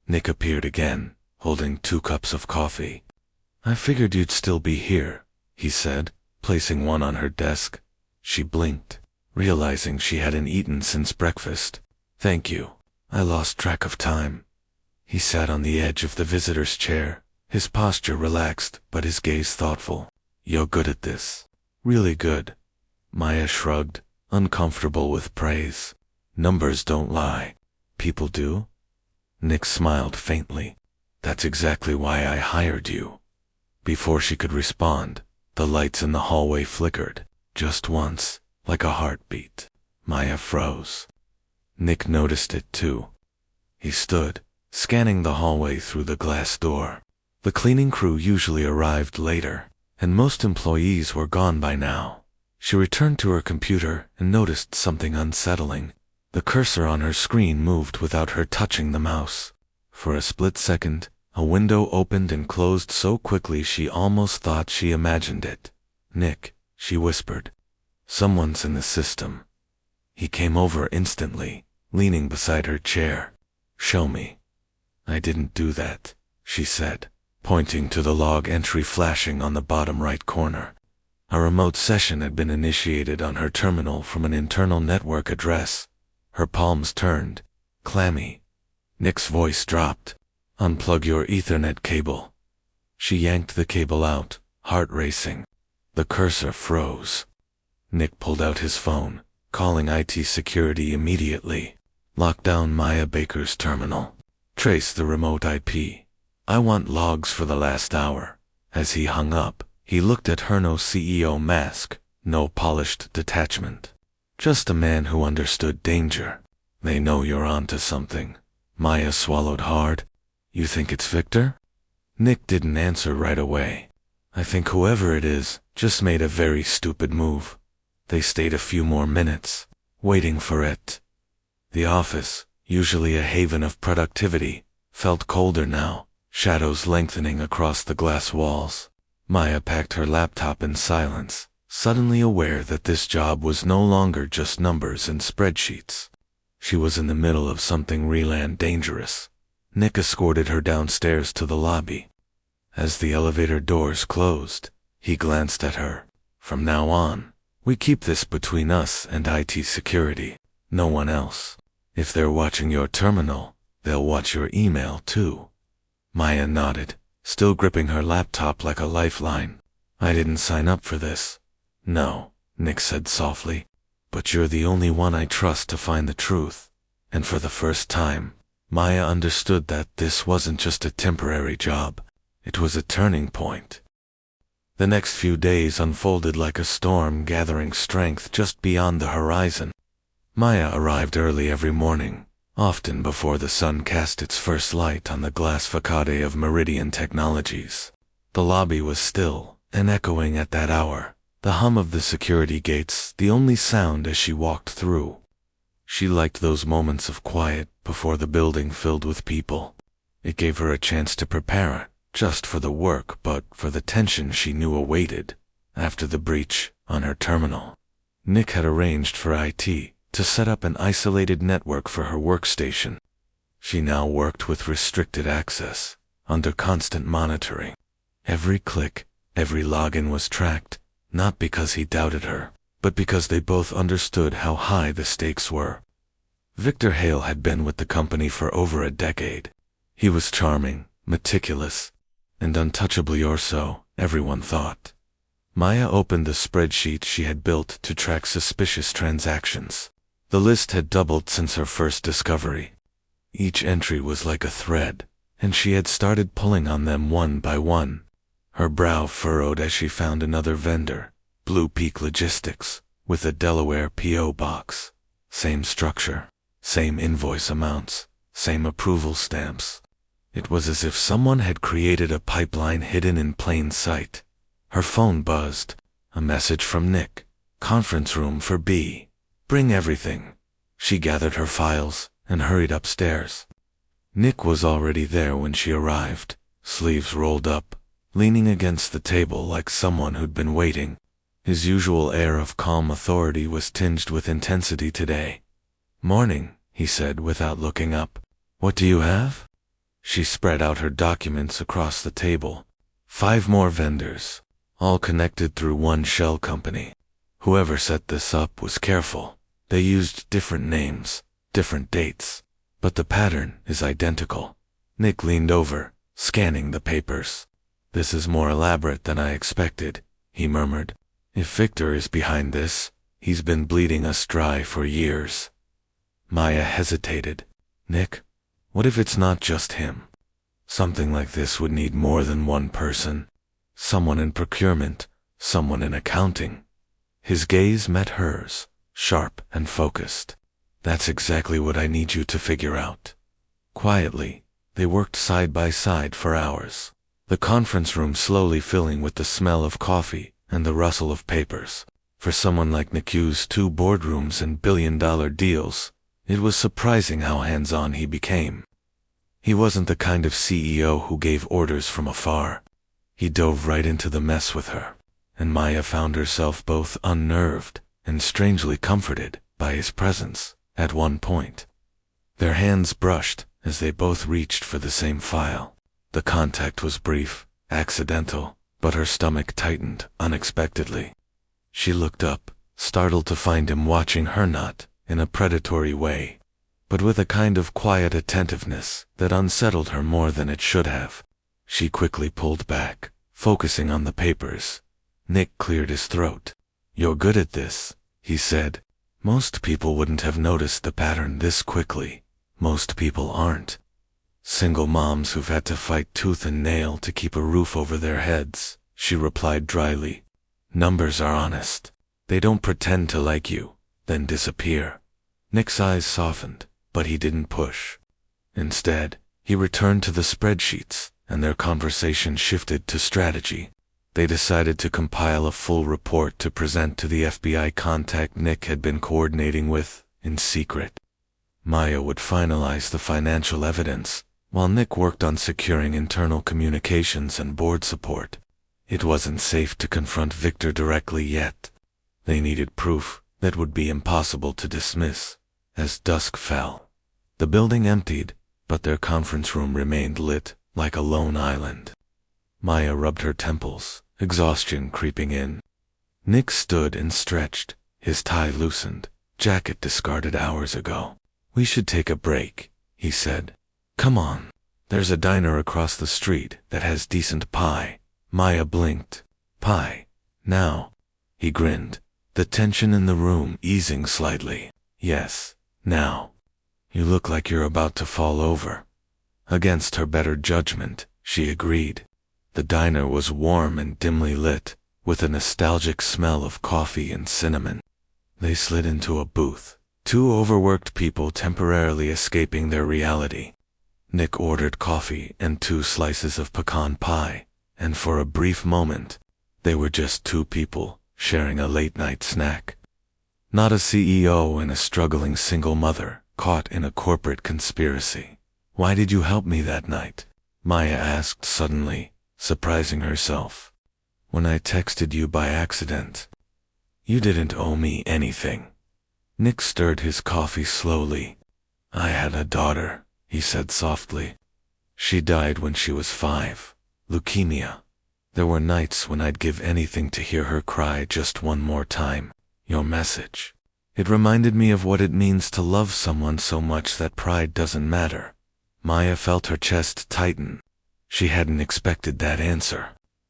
Nick appeared again, holding 2 cups of coffee. I figured you'd still be here, he said, placing one on her desk. She blinked, realizing she hadn't eaten since breakfast. Thank you. I lost track of time. He sat on the edge of the visitor's chair, his posture relaxed but his gaze thoughtful. You're good at this. Really good. Maya shrugged, uncomfortable with praise. Numbers don't lie. People do? Nick smiled faintly. That's exactly why I hired you. Before she could respond, the lights in the hallway flickered. Just once, like a heartbeat. Maya froze. Nick noticed it too. He stood, scanning the hallway through the glass door. The cleaning crew usually arrived later, and most employees were gone by now. She returned to her computer and noticed something unsettling. The cursor on her screen moved without her touching the mouse. For a split second, a window opened and closed so quickly she almost thought she imagined it. Nick, she whispered. Someone's in the system. He came over instantly, leaning beside her chair. Show me. I didn't do that, she said, pointing to the log entry flashing on the bottom right corner. A remote session had been initiated on her terminal from an internal network address. Her palms turned, clammy. Nick's voice dropped. Unplug your Ethernet cable. She yanked the cable out, heart racing. The cursor froze. Nick pulled out his phone, calling IT security immediately. Lock down Maya Baker's terminal. Trace the remote IP. I want logs for the last hour. As he hung up, he looked at Herno CEO mask, no polished detachment. Just a man who understood danger. They know you're onto something. Maya swallowed hard. You think it's Victor? Nick didn't answer right away. I think whoever it is just made a very stupid move. They stayed a few more minutes, waiting for it. The office, usually a haven of productivity, felt colder now, shadows lengthening across the glass walls. Maya packed her laptop in silence, suddenly aware that this job was no longer just numbers and spreadsheets. She was in the middle of something real and dangerous. Nick escorted her downstairs to the lobby. As the elevator doors closed, he glanced at her. From now on, we keep this between us and IT security. No one else. If they're watching your terminal, they'll watch your email too. Maya nodded, still gripping her laptop like a lifeline. I didn't sign up for this. No, Nick said softly. But you're the only one I trust to find the truth. And for the first time, Maya understood that this wasn't just a temporary job. It was a turning point. The next few days unfolded like a storm gathering strength just beyond the horizon. Maya arrived early every morning, often before the sun cast its first light on the glass facade of Meridian Technologies. The lobby was still and echoing at that hour, the hum of the security gates the only sound as she walked through. She liked those moments of quiet before the building filled with people. It gave her a chance to prepare, just for the work but for the tension she knew awaited after the breach on her terminal. Nick had arranged for IT to set up an isolated network for her workstation. She now worked with restricted access, under constant monitoring. Every click, every login was tracked, not because he doubted her, but because they both understood how high the stakes were. Victor Hale had been with the company for over a decade. He was charming, meticulous, and untouchably or so, everyone thought. Maya opened the spreadsheet she had built to track suspicious transactions. The list had doubled since her first discovery. Each entry was like a thread, and she had started pulling on them one by one. Her brow furrowed as she found another vendor, Blue Peak Logistics, with a Delaware P.O. box. Same structure, same invoice amounts, same approval stamps. It was as if someone had created a pipeline hidden in plain sight. Her phone buzzed. A message from Nick. Conference room for B. Bring everything. She gathered her files and hurried upstairs. Nick was already there when she arrived, sleeves rolled up, leaning against the table like someone who'd been waiting. His usual air of calm authority was tinged with intensity today. Morning, he said without looking up. What do you have? She spread out her documents across the table. 5 more vendors, all connected through one shell company. Whoever set this up was careful. They used different names, different dates, but the pattern is identical. Nick leaned over, scanning the papers. This is more elaborate than I expected, he murmured. If Victor is behind this, he's been bleeding us dry for years. Maya hesitated. Nick, what if it's not just him? Something like this would need more than one person. Someone in procurement, someone in accounting. His gaze met hers, sharp and focused. That's exactly what I need you to figure out. Quietly, they worked side by side for hours, the conference room slowly filling with the smell of coffee and the rustle of papers. For someone like Nick's 2 boardrooms and billion-dollar deals, it was surprising how hands-on he became. He wasn't the kind of CEO who gave orders from afar. He dove right into the mess with her, and Maya found herself both unnerved and strangely comforted by his presence at one point. Their hands brushed as they both reached for the same file. The contact was brief, accidental, but her stomach tightened unexpectedly. She looked up, startled to find him watching her, not in a predatory way, but with a kind of quiet attentiveness that unsettled her more than it should have. She quickly pulled back, focusing on the papers. Nick cleared his throat. You're good at this, he said. Most people wouldn't have noticed the pattern this quickly. Most people aren't. Single moms who've had to fight tooth and nail to keep a roof over their heads, she replied dryly. Numbers are honest. They don't pretend to like you, then disappear. Nick's eyes softened, but he didn't push. Instead, he returned to the spreadsheets, and their conversation shifted to strategy. They decided to compile a full report to present to the FBI contact Nick had been coordinating with, in secret. Maya would finalize the financial evidence, while Nick worked on securing internal communications and board support. It wasn't safe to confront Victor directly yet. They needed proof that would be impossible to dismiss. As dusk fell, the building emptied, but their conference room remained lit like a lone island. Maya rubbed her temples, exhaustion creeping in. Nick stood and stretched, his tie loosened, jacket discarded hours ago. "We should take a break," he said. "Come on. There's a diner across the street that has decent pie." Maya blinked. "Pie? Now?" He grinned, the tension in the room easing slightly. "Yes, now. You look like you're about to fall over." Against her better judgment, she agreed. The diner was warm and dimly lit, with a nostalgic smell of coffee and cinnamon. They slid into a booth, two overworked people temporarily escaping their reality. Nick ordered coffee and 2 slices of pecan pie, and for a brief moment, they were just 2 people sharing a late-night snack. Not a CEO and a struggling single mother caught in a corporate conspiracy. "Why did you help me that night?" Maya asked suddenly, surprising herself. "When I texted you by accident. You didn't owe me anything." Nick stirred his coffee slowly. "I had a daughter," he said softly. "She died when she was 5. Leukemia. There were nights when I'd give anything to hear her cry just one more time. Your message. It reminded me of what it means to love someone so much that pride doesn't matter." Maya felt her chest tighten. She hadn't expected that answer.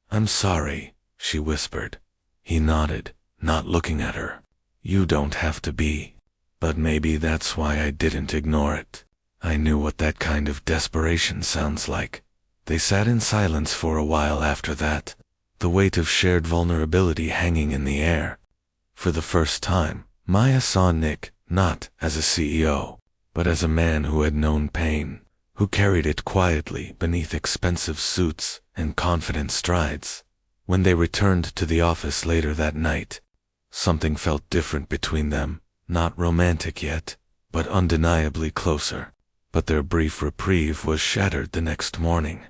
"I'm sorry," she whispered. He nodded, not looking at her. "You don't have to be. But maybe that's why I didn't ignore it. I knew what that kind of desperation sounds like." They sat in silence for a while after that, the weight of shared vulnerability hanging in the air. For the first time, Maya saw Nick not as a CEO, but as a man who had known pain, who carried it quietly beneath expensive suits and confident strides. When they returned to the office later that night, something felt different between them, not romantic yet, but undeniably closer. But their brief reprieve was shattered the next morning.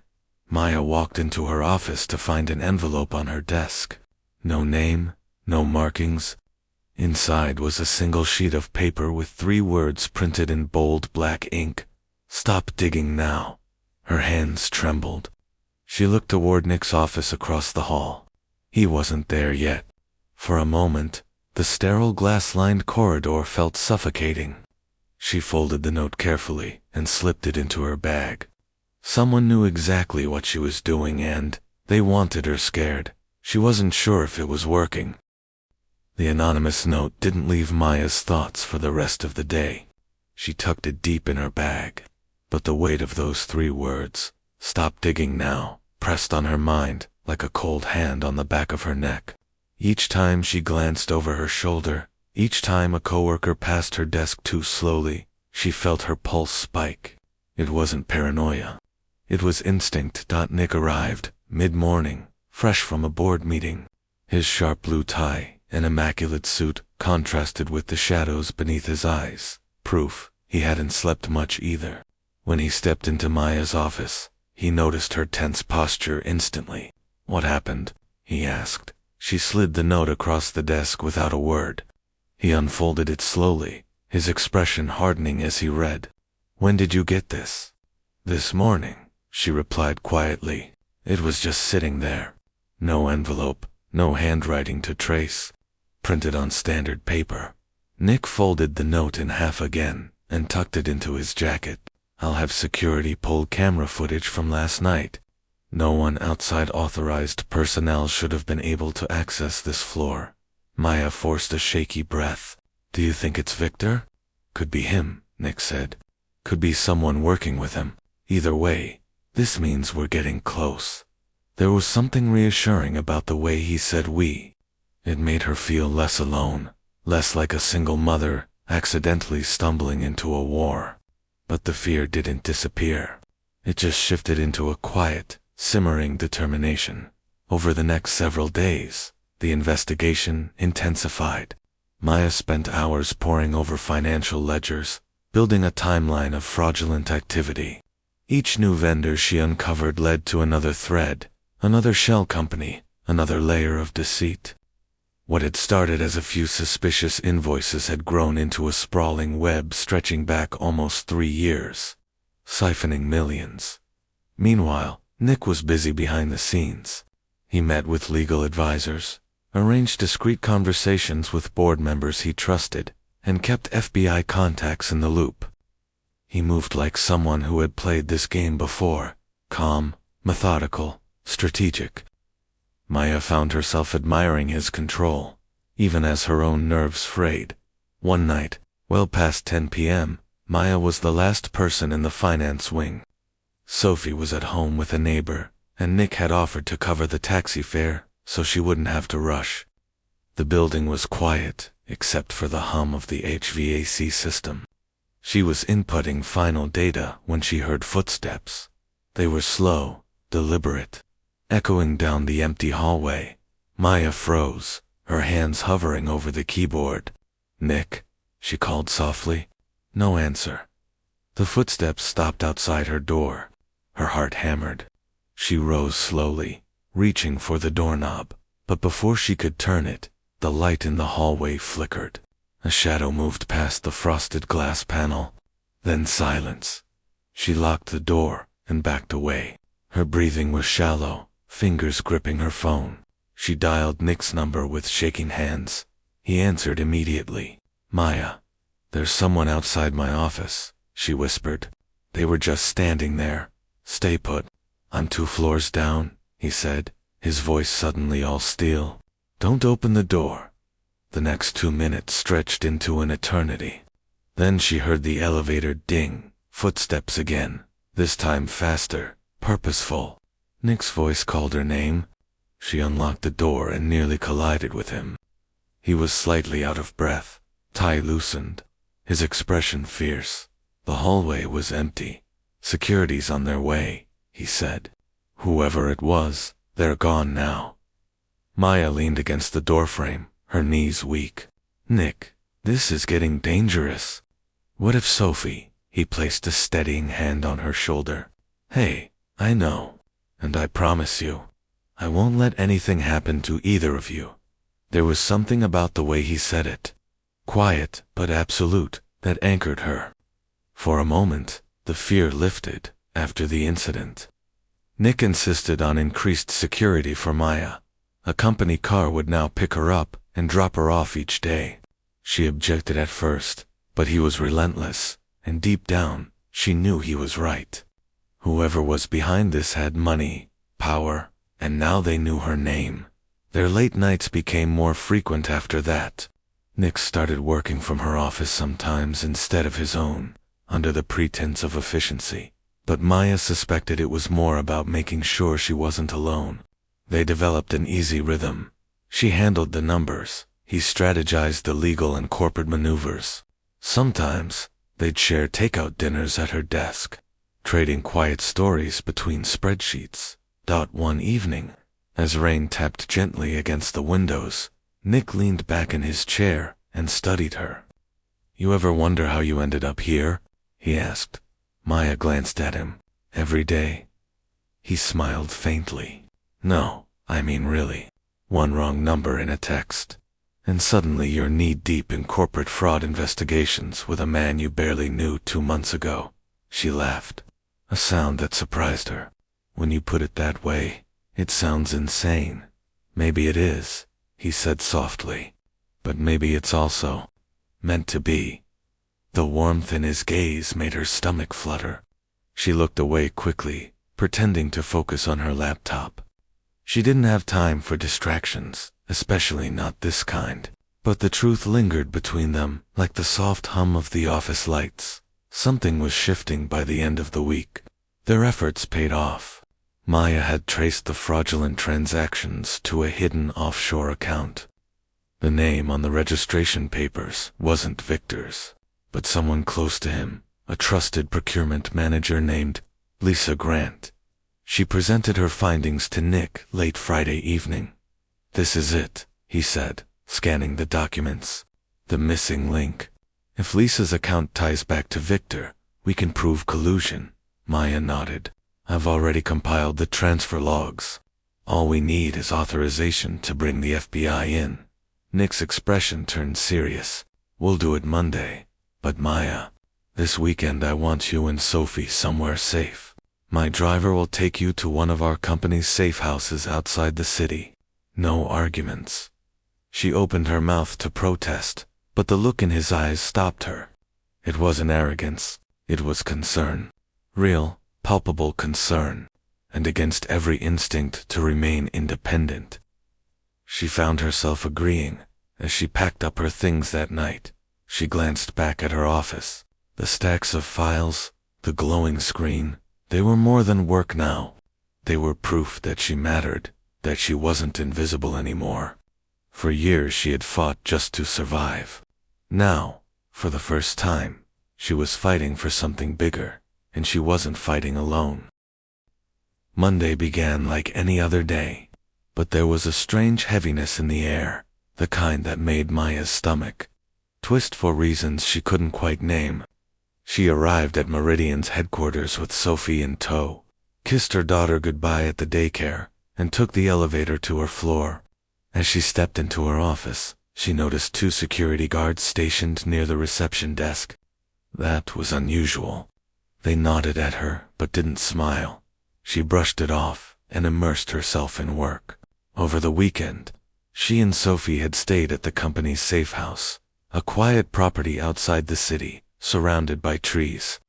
Maya walked into her office to find an envelope on her desk. No name, no markings. Inside was a single sheet of paper with 3 words printed in bold black ink. "Stop digging now." Her hands trembled. She looked toward Nick's office across the hall. He wasn't there yet. For a moment, the sterile glass-lined corridor felt suffocating. She folded the note carefully and slipped it into her bag. Someone knew exactly what she was doing and they wanted her scared. She wasn't sure if it was working. The anonymous note didn't leave Maya's thoughts for the rest of the day. She tucked it deep in her bag. But the weight of those 3 words, "Stop digging now," pressed on her mind like a cold hand on the back of her neck. Each time she glanced over her shoulder, each time a coworker passed her desk too slowly, she felt her pulse spike. It wasn't paranoia. It was instinct. Nick arrived, mid-morning, fresh from a board meeting. His sharp blue tie and immaculate suit contrasted with the shadows beneath his eyes, proof he hadn't slept much either. When he stepped into Maya's office, he noticed her tense posture instantly. "What happened?" he asked. She slid the note across the desk without a word. He unfolded it slowly, his expression hardening as he read. "When did you get this?" "This morning," she replied quietly. "It was just sitting there. No envelope, no handwriting to trace. Printed on standard paper." Nick folded the note in half again and tucked it into his jacket. "I'll have security pull camera footage from last night. No one outside authorized personnel should have been able to access this floor." Maya forced a shaky breath. "Do you think it's Victor?" "Could be him," Nick said. "Could be someone working with him. Either way, this means we're getting close." There was something reassuring about the way he said "we." It made her feel less alone, less like a single mother accidentally stumbling into a war. But the fear didn't disappear. It just shifted into a quiet, simmering determination. Over the next several days, the investigation intensified. Maya spent hours poring over financial ledgers, building a timeline of fraudulent activity. Each new vendor she uncovered led to another thread, another shell company, Another layer of deceit. What had started as a few suspicious invoices had grown into a sprawling web stretching back almost 3 years, siphoning millions. Meanwhile, Nick was busy behind the scenes. He met with legal advisors, arranged discreet conversations with board members he trusted, and kept FBI contacts in the loop. He moved like someone who had played this game before, calm, methodical, strategic. Maya found herself admiring his control, even as her own nerves frayed. One night, well past 10 p.m., Maya was the last person in the finance wing. Sophie was at home with a neighbor, and Nick had offered to cover the taxi fare so she wouldn't have to rush. The building was quiet, except for the hum of the HVAC system. She was inputting final data when she heard footsteps. They were slow, deliberate, echoing down the empty hallway. Maya froze, her hands hovering over the keyboard. "Nick," she called softly. No answer. The footsteps stopped outside her door. Her heart hammered. She rose slowly, reaching for the doorknob, but before she could turn it, the light in the hallway flickered. A shadow moved past the frosted glass panel. Then silence. She locked the door and backed away. Her breathing was shallow, fingers gripping her phone. She dialed Nick's number with shaking hands. He answered immediately. "Maya, there's someone outside my office," she whispered. They were just standing there. "Stay put. I'm 2 floors down," he said, his voice suddenly all steel. "Don't open the door." The next 2 minutes stretched into an eternity. Then she heard the elevator ding, footsteps again, this time faster, purposeful. Nick's voice called her name. She unlocked the door and nearly collided with him. He was slightly out of breath, tie loosened, his expression fierce. The hallway was empty. "Security's on their way," he said. "Whoever it was, they're gone now." Maya leaned against the doorframe, her knees weak. "Nick, this is getting dangerous." "What if Sophie?" He placed a steadying hand on her shoulder. "Hey, I know. And I promise you, I won't let anything happen to either of you." There was something about the way he said it, quiet but absolute, that anchored her. For a moment, the fear lifted after the incident. Nick insisted on increased security for Maya. A company car would now pick her up and drop her off each day. She objected at first, but he was relentless, and deep down, she knew he was right. Whoever was behind this had money, power, and now they knew her name. Their late nights became more frequent after that. Nick started working from her office sometimes instead of his own, under the pretense of efficiency. But Maya suspected it was more about making sure she wasn't alone. They developed an easy rhythm. She handled the numbers, he strategized the legal and corporate maneuvers. Sometimes, they'd share takeout dinners at her desk, trading quiet stories between spreadsheets. One evening, as rain tapped gently against the windows, Nick leaned back in his chair and studied her. "You ever wonder how you ended up here?" he asked. Maya glanced at him. "Every day?" He smiled faintly. "No, I mean really. One wrong number in a text, and suddenly you're knee-deep in corporate fraud investigations with a man you barely knew 2 months ago." She laughed, a sound that surprised her. "When you put it that way, it sounds insane." "Maybe it is," he said softly. "But maybe it's also meant to be." The warmth in his gaze made her stomach flutter. She looked away quickly, pretending to focus on her laptop. She didn't have time for distractions, especially not this kind. But the truth lingered between them, like the soft hum of the office lights. Something was shifting by the end of the week. Their efforts paid off. Maya had traced the fraudulent transactions to a hidden offshore account. The name on the registration papers wasn't Victor's, but someone close to him, a trusted procurement manager named Lisa Grant. She presented her findings to Nick late Friday evening. "This is it," he said, scanning the documents. "The missing link. If Lisa's account ties back to Victor, we can prove collusion." Maya nodded. "I've already compiled the transfer logs." All we need is authorization to bring the FBI in. Nick's expression turned serious. We'll do it Monday. But Maya, this weekend I want you and Sophie somewhere safe. My driver will take you to one of our company's safe houses outside the city. No arguments. She opened her mouth to protest, but the look in his eyes stopped her. It wasn't arrogance, it was concern. Real, palpable concern, and against every instinct to remain independent. She found herself agreeing as she packed up her things that night. She glanced back at her office. The stacks of files, the glowing screen, they were more than work now. They were proof that she mattered, that she wasn't invisible anymore. For years she had fought just to survive. Now, for the first time, she was fighting for something bigger, and she wasn't fighting alone. Monday began like any other day, but there was a strange heaviness in the air, the kind that made Maya's stomach twist for reasons she couldn't quite name. She arrived at Meridian's headquarters with Sophie in tow, kissed her daughter goodbye at the daycare, and took the elevator to her floor. As she stepped into her office, she noticed 2 security guards stationed near the reception desk. That was unusual. They nodded at her, but didn't smile. She brushed it off and immersed herself in work. Over the weekend, she and Sophie had stayed at the company's safe house, a quiet property outside the city, surrounded by trees.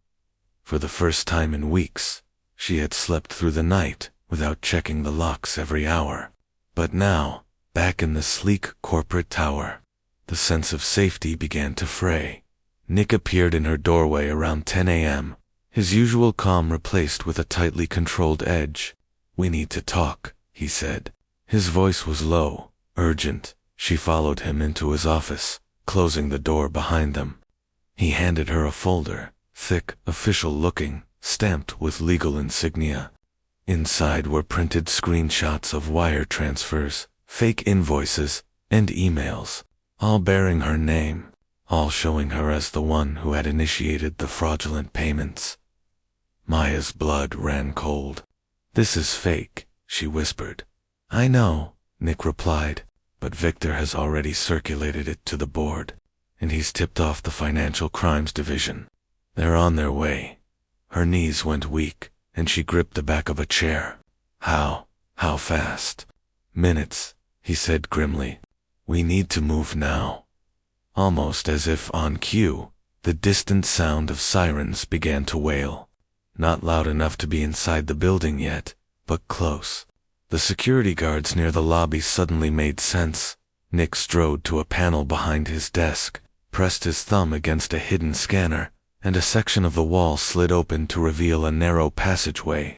For the first time in weeks, she had slept through the night without checking the locks every hour. But now, back in the sleek corporate tower, the sense of safety began to fray. Nick appeared in her doorway around 10 a.m., his usual calm replaced with a tightly controlled edge. "We need to talk," he said. His voice was low, urgent. She followed him into his office, closing the door behind them. He handed her a folder, thick, official-looking, stamped with legal insignia. Inside were printed screenshots of wire transfers, fake invoices, and emails, all bearing her name, all showing her as the one who had initiated the fraudulent payments. Maya's blood ran cold. "This is fake," she whispered. "I know," Nick replied, "but Victor has already circulated it to the board, and he's tipped off the Financial Crimes Division. They're on their way." Her knees went weak, and she gripped the back of a chair. How fast?" "Minutes," he said grimly. "We need to move now." Almost as if on cue, the distant sound of sirens began to wail. Not loud enough to be inside the building yet, but close. The security guards near the lobby suddenly made sense. Nick strode to a panel behind his desk, pressed his thumb against a hidden scanner, and a section of the wall slid open to reveal a narrow passageway.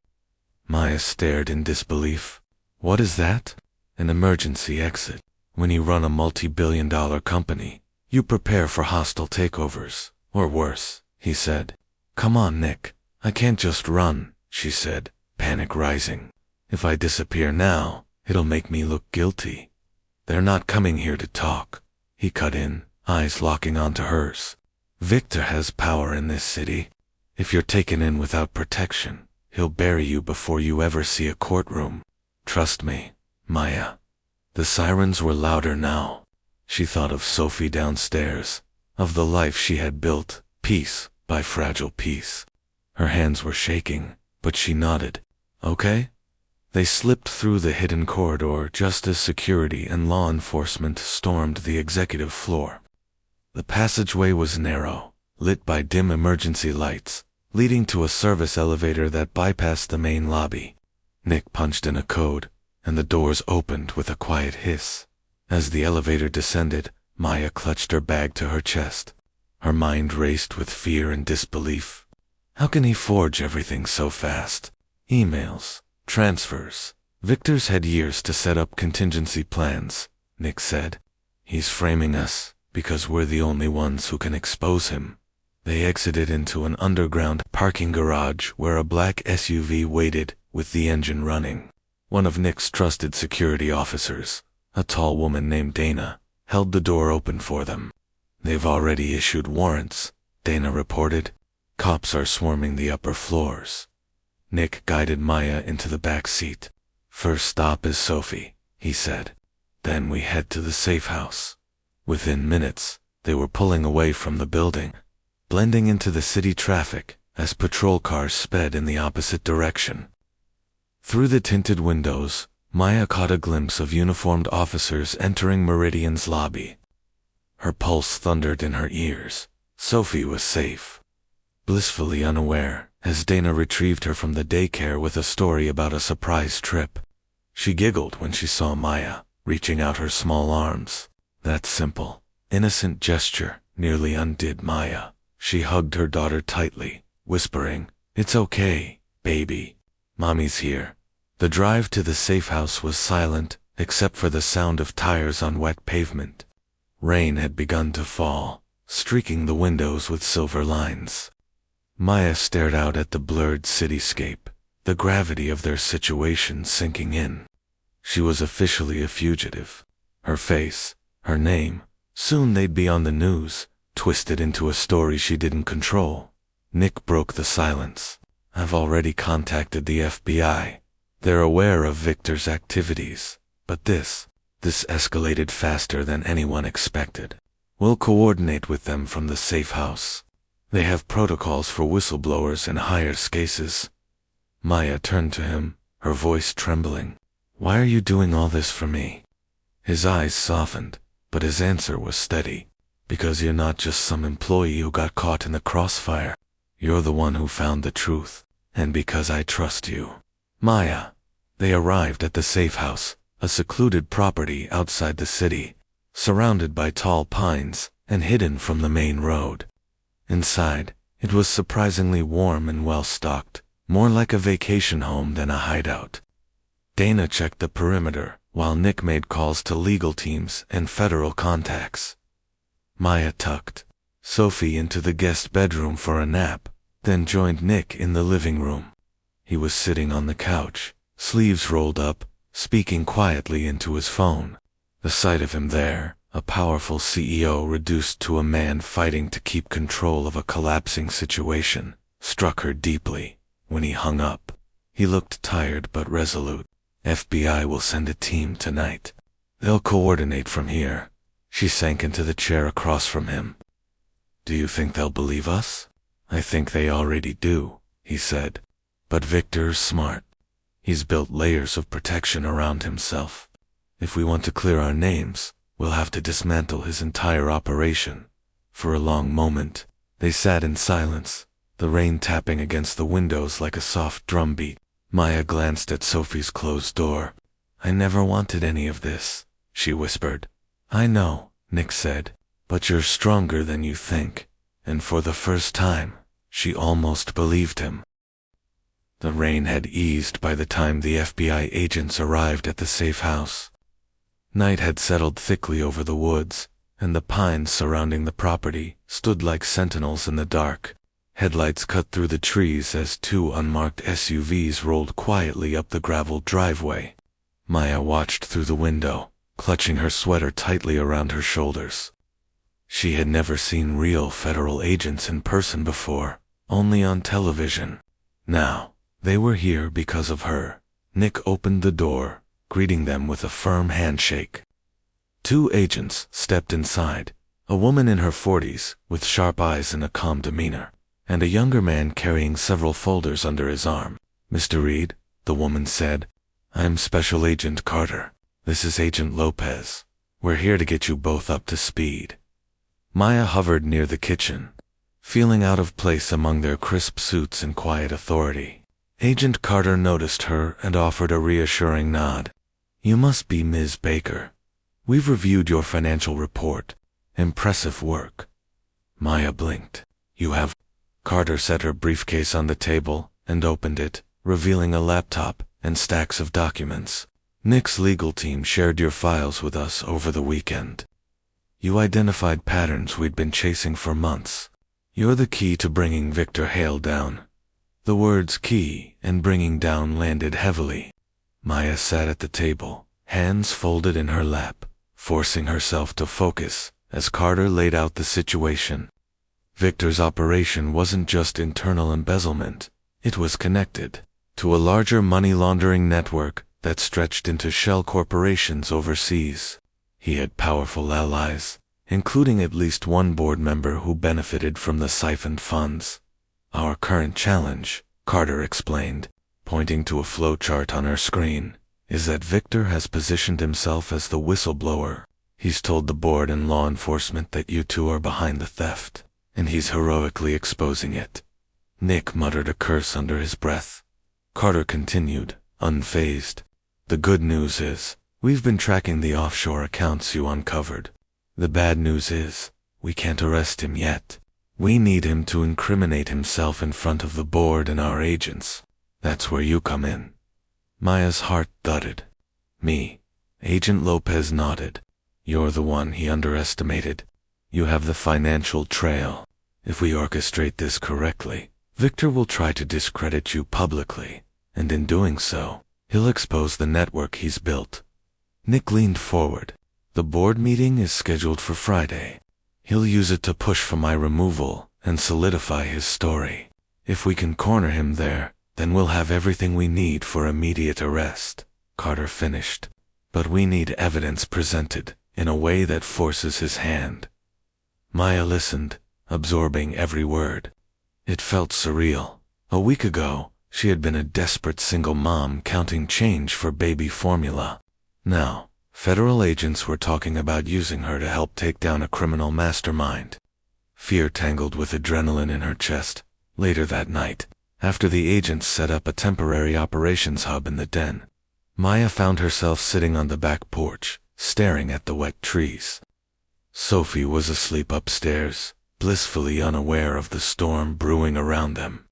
Maya stared in disbelief. "What is that?" "An emergency exit. When you run a multi-billion-dollar company, you prepare for hostile takeovers, or worse," he said. "Come on, Nick. I can't just run," she said, panic rising. "If I disappear now, it'll make me look guilty." "They're not coming here to talk," he cut in, eyes locking onto hers. "Victor has power in this city. If you're taken in without protection, he'll bury you before you ever see a courtroom. Trust me, Maya." The sirens were louder now. She thought of Sophie downstairs, of the life she had built, piece by fragile piece. Her hands were shaking, but she nodded. "Okay?" They slipped through the hidden corridor just as security and law enforcement stormed the executive floor. The passageway was narrow, lit by dim emergency lights, leading to a service elevator that bypassed the main lobby. Nick punched in a code, and the doors opened with a quiet hiss. As the elevator descended, Maya clutched her bag to her chest. Her mind raced with fear and disbelief. How can he forge everything so fast? Emails, transfers. Victor's had years to set up contingency plans, Nick said. He's framing us, because we're the only ones who can expose him. They exited into an underground parking garage where a black SUV waited, with the engine running. One of Nick's trusted security officers, a tall woman named Dana, held the door open for them. "They've already issued warrants," Dana reported. "Cops are swarming the upper floors." Nick guided Maya into the back seat. First stop is Sophie, he said. Then we head to the safe house. Within minutes, they were pulling away from the building, blending into the city traffic as patrol cars sped in the opposite direction. Through the tinted windows, Maya caught a glimpse of uniformed officers entering Meridian's lobby. Her pulse thundered in her ears. Sophie was safe. Blissfully unaware, as Dana retrieved her from the daycare with a story about a surprise trip. She giggled when she saw Maya, reaching out her small arms. That simple, innocent gesture nearly undid Maya. She hugged her daughter tightly, whispering, "It's okay, baby. Mommy's here." The drive to the safe house was silent, except for the sound of tires on wet pavement. Rain had begun to fall, streaking the windows with silver lines. Maya stared out at the blurred cityscape, the gravity of their situation sinking in. She was officially a fugitive. Her face, her name, soon they'd be on the news, twisted into a story she didn't control. Nick broke the silence. "I've already contacted the FBI. They're aware of Victor's activities, but this escalated faster than anyone expected. We'll coordinate with them from the safe house. They have protocols for whistleblowers in higher cases." Maya turned to him, her voice trembling. "Why are you doing all this for me?" His eyes softened, but his answer was steady. "Because you're not just some employee who got caught in the crossfire. You're the one who found the truth, and because I trust you." Maya. They arrived at the safe house, a secluded property outside the city, surrounded by tall pines and hidden from the main road. Inside, it was surprisingly warm and well-stocked, more like a vacation home than a hideout. Dana checked the perimeter, while Nick made calls to legal teams and federal contacts. Maya tucked Sophie into the guest bedroom for a nap, then joined Nick in the living room. He was sitting on the couch, sleeves rolled up, speaking quietly into his phone. The sight of him there, a powerful CEO reduced to a man fighting to keep control of a collapsing situation, struck her deeply. When he hung up, he looked tired but resolute. "FBI will send a team tonight. They'll coordinate from here." She sank into the chair across from him. "Do you think they'll believe us?" "I think they already do," he said. "But Victor's smart. He's built layers of protection around himself. If we want to clear our names, we'll have to dismantle his entire operation." For a long moment, they sat in silence, the rain tapping against the windows like a soft drumbeat. Maya glanced at Sophie's closed door. "I never wanted any of this," she whispered. "I know," Nick said, "but you're stronger than you think." And for the first time, she almost believed him. The rain had eased by the time the FBI agents arrived at the safe house. Night had settled thickly over the woods, and the pines surrounding the property stood like sentinels in the dark. Headlights cut through the trees as two unmarked SUVs rolled quietly up the graveled driveway. Maya watched through the window, clutching her sweater tightly around her shoulders. She had never seen real federal agents in person before, only on television. Now, they were here because of her. Nick opened the door, greeting them with a firm handshake. Two agents stepped inside, a woman in her 40s, with sharp eyes and a calm demeanor, and a younger man carrying several folders under his arm. "Mr. Reed," the woman said, "I'm Special Agent Carter. This is Agent Lopez. We're here to get you both up to speed." Maya hovered near the kitchen, feeling out of place among their crisp suits and quiet authority. Agent Carter noticed her and offered a reassuring nod. "You must be Ms. Baker. We've reviewed your financial report. Impressive work." Maya blinked. "You have—" Carter set her briefcase on the table and opened it, revealing a laptop and stacks of documents. "Nick's legal team shared your files with us over the weekend. You identified patterns we'd been chasing for months. You're the key to bringing Victor Hale down." The words "key" and "bringing down" landed heavily. Maya sat at the table, hands folded in her lap, forcing herself to focus as Carter laid out the situation. Victor's operation wasn't just internal embezzlement. It was connected to a larger money laundering network that stretched into shell corporations overseas. He had powerful allies, including at least one board member who benefited from the siphoned funds. Our current challenge, Carter explained, pointing to a flowchart on her screen, is that Victor has positioned himself as the whistleblower. He's told the board and law enforcement that you two are behind the theft, and he's heroically exposing it. Nick muttered a curse under his breath. Carter continued, unfazed. The good news is, we've been tracking the offshore accounts you uncovered. The bad news is, we can't arrest him yet. We need him to incriminate himself in front of the board and our agents. That's where you come in. Maya's heart thudded. Me. Agent Lopez nodded. You're the one he underestimated. You have the financial trail. If we orchestrate this correctly, Victor will try to discredit you publicly, and in doing so, he'll expose the network he's built. Nick leaned forward. The board meeting is scheduled for Friday. He'll use it to push for my removal and solidify his story. If we can corner him there, then we'll have everything we need for immediate arrest, Carter finished. But we need evidence presented in a way that forces his hand. Maya listened, absorbing every word. It felt surreal. A week ago, she had been a desperate single mom counting change for baby formula. Now, federal agents were talking about using her to help take down a criminal mastermind. Fear tangled with adrenaline in her chest. Later that night, after the agents set up a temporary operations hub in the den, Maya found herself sitting on the back porch, staring at the wet trees. Sophie was asleep upstairs, blissfully unaware of the storm brewing around them.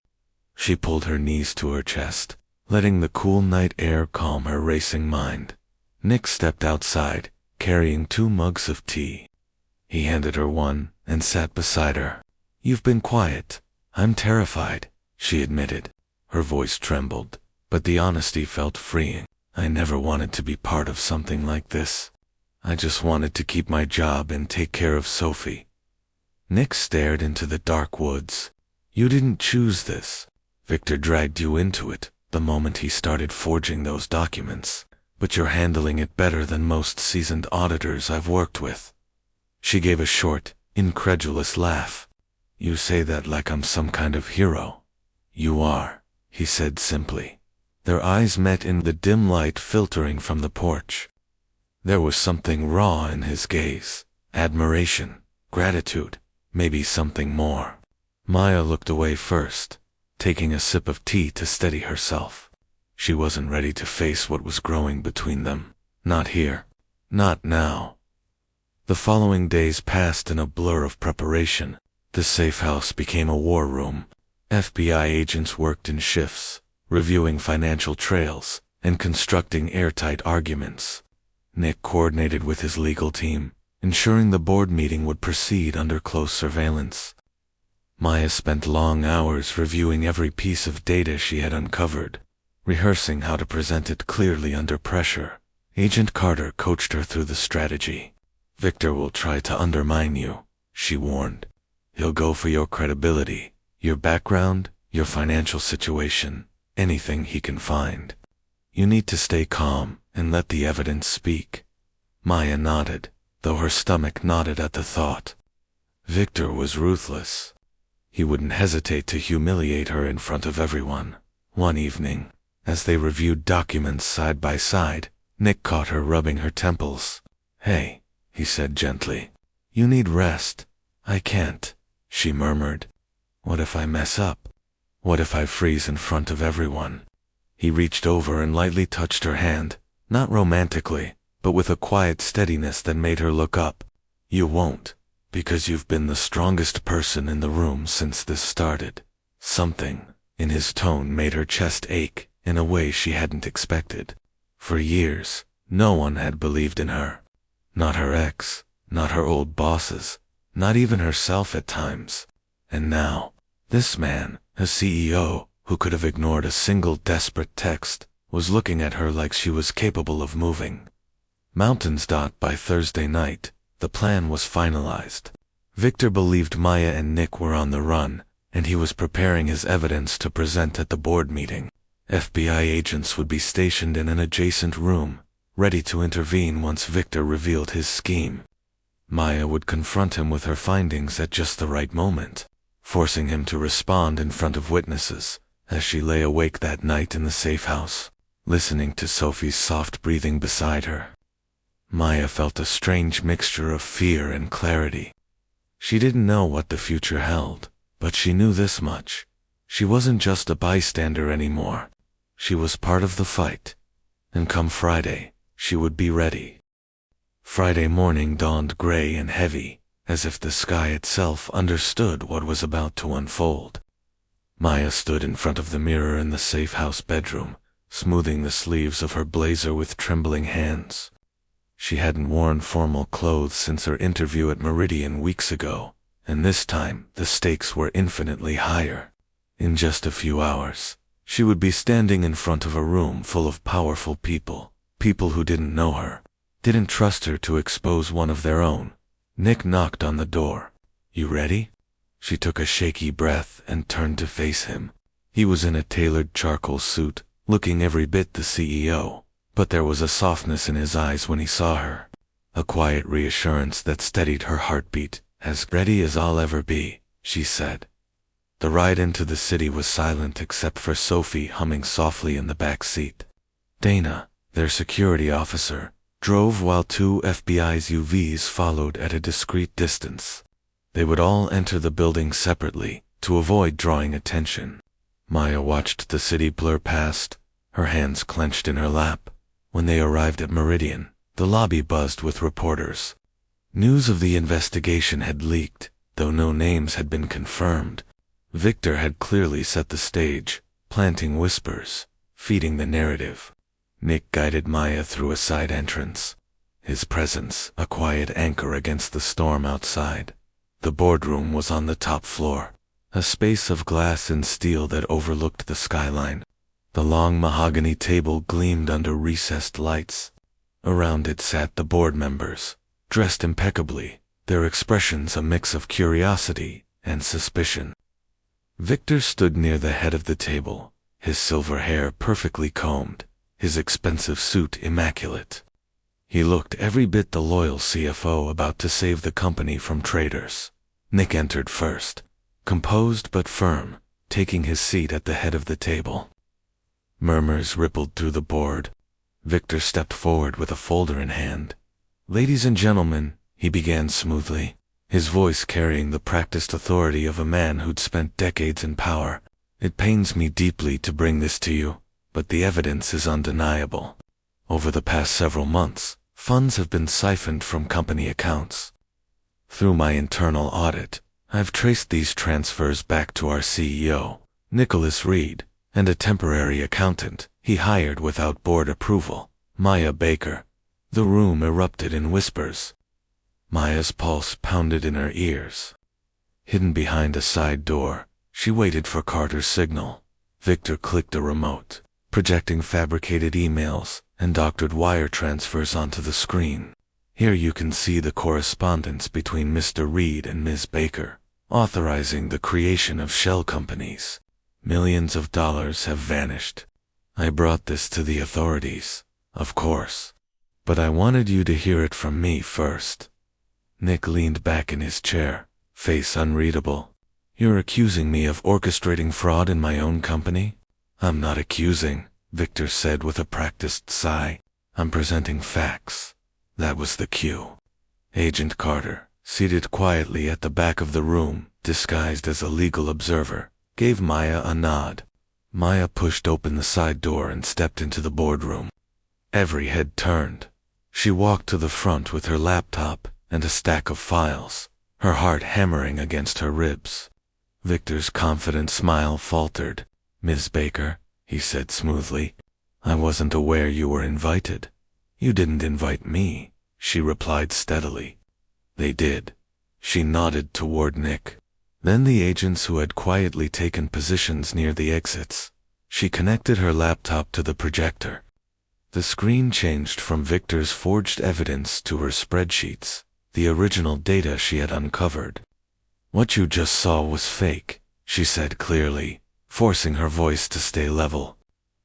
She pulled her knees to her chest, letting the cool night air calm her racing mind. Nick stepped outside, carrying 2 mugs of tea. He handed her one and sat beside her. You've been quiet. I'm terrified, she admitted. Her voice trembled, but the honesty felt freeing. I never wanted to be part of something like this. I just wanted to keep my job and take care of Sophie. Nick stared into the dark woods. You didn't choose this. Victor dragged you into it the moment he started forging those documents, but you're handling it better than most seasoned auditors I've worked with. She gave a short, incredulous laugh. You say that like I'm some kind of hero. You are, he said simply. Their eyes met in the dim light filtering from the porch. There was something raw in his gaze, admiration, gratitude, maybe something more. Maya looked away first, taking a sip of tea to steady herself. She wasn't ready to face what was growing between them. Not here. Not now. The following days passed in a blur of preparation. The safe house became a war room. FBI agents worked in shifts, reviewing financial trails and constructing airtight arguments. Nick coordinated with his legal team, ensuring the board meeting would proceed under close surveillance. Maya spent long hours reviewing every piece of data she had uncovered, rehearsing how to present it clearly under pressure. Agent Carter coached her through the strategy. Victor will try to undermine you, she warned. He'll go for your credibility, your background, your financial situation, anything he can find. You need to stay calm and let the evidence speak. Maya nodded, though her stomach knotted at the thought. Victor was ruthless. He wouldn't hesitate to humiliate her in front of everyone. One evening, as they reviewed documents side by side, Nick caught her rubbing her temples. Hey, he said gently. You need rest. I can't, she murmured. What if I mess up? What if I freeze in front of everyone? He reached over and lightly touched her hand, not romantically, but with a quiet steadiness that made her look up. You won't, because you've been the strongest person in the room since this started. Something in his tone made her chest ache in a way she hadn't expected. For years, no one had believed in her. Not her ex, not her old bosses, not even herself at times. And now, this man, a CEO, who could have ignored a single desperate text, was looking at her like she was capable of moving. Mountains. By Thursday night, the plan was finalized. Victor believed Maya and Nick were on the run, and he was preparing his evidence to present at the board meeting. FBI agents would be stationed in an adjacent room, ready to intervene once Victor revealed his scheme. Maya would confront him with her findings at just the right moment, forcing him to respond in front of witnesses. As she lay awake that night in the safe house, listening to Sophie's soft breathing beside her, Maya felt a strange mixture of fear and clarity. She didn't know what the future held, but she knew this much. She wasn't just a bystander anymore. She was part of the fight. And come Friday, she would be ready. Friday morning dawned gray and heavy, as if the sky itself understood what was about to unfold. Maya stood in front of the mirror in the safe house bedroom, smoothing the sleeves of her blazer with trembling hands. She hadn't worn formal clothes since her interview at Meridian weeks ago, and this time the stakes were infinitely higher. In just a few hours, she would be standing in front of a room full of powerful people, people who didn't know her, didn't trust her to expose one of their own. Nick knocked on the door. "You ready?" She took a shaky breath and turned to face him. He was in a tailored charcoal suit, looking every bit the CEO, but there was a softness in his eyes when he saw her, a quiet reassurance that steadied her heartbeat. "As ready as I'll ever be," she said. The ride into the city was silent except for Sophie humming softly in the back seat. Dana, their security officer, drove while two FBI's UVs followed at a discreet distance. They would all enter the building separately, to avoid drawing attention. Maya watched the city blur past, her hands clenched in her lap. When they arrived at Meridian, the lobby buzzed with reporters. News of the investigation had leaked, though no names had been confirmed. Victor had clearly set the stage, planting whispers, feeding the narrative. Nick guided Maya through a side entrance, his presence a quiet anchor against the storm outside. The boardroom was on the top floor, a space of glass and steel that overlooked the skyline. The long mahogany table gleamed under recessed lights. Around it sat the board members, dressed impeccably, their expressions a mix of curiosity and suspicion. Victor stood near the head of the table, his silver hair perfectly combed, his expensive suit immaculate. He looked every bit the loyal CFO about to save the company from traitors. Nick entered first, composed but firm, taking his seat at the head of the table. Murmurs rippled through the board. Victor stepped forward with a folder in hand. "Ladies and gentlemen," he began smoothly, his voice carrying the practiced authority of a man who'd spent decades in power. "It pains me deeply to bring this to you, but the evidence is undeniable. Over the past several months, funds have been siphoned from company accounts. Through my internal audit, I've traced these transfers back to our CEO, Nicholas Reed, and a temporary accountant he hired without board approval, Maya Baker." The room erupted in whispers. Maya's pulse pounded in her ears. Hidden behind a side door, she waited for Carter's signal. Victor clicked a remote, projecting fabricated emails and doctored wire transfers onto the screen. "Here you can see the correspondence between Mr. Reed and Ms. Baker, authorizing the creation of shell companies. Millions of dollars have vanished. I brought this to the authorities, of course, but I wanted you to hear it from me first." Nick leaned back in his chair, face unreadable. "You're accusing me of orchestrating fraud in my own company?" "I'm not accusing," Victor said with a practiced sigh. "I'm presenting facts." That was the cue. Agent Carter, seated quietly at the back of the room, disguised as a legal observer, gave Maya a nod. Maya pushed open the side door and stepped into the boardroom. Every head turned. She walked to the front with her laptop and a stack of files, her heart hammering against her ribs. Victor's confident smile faltered. "Ms. Baker," he said smoothly, "I wasn't aware you were invited." "You didn't invite me," she replied steadily. "They did." She nodded toward Nick. Then the agents who had quietly taken positions near the exits. She connected her laptop to the projector. The screen changed from Victor's forged evidence to her spreadsheets, the original data she had uncovered. "What you just saw was fake," she said clearly, forcing her voice to stay level.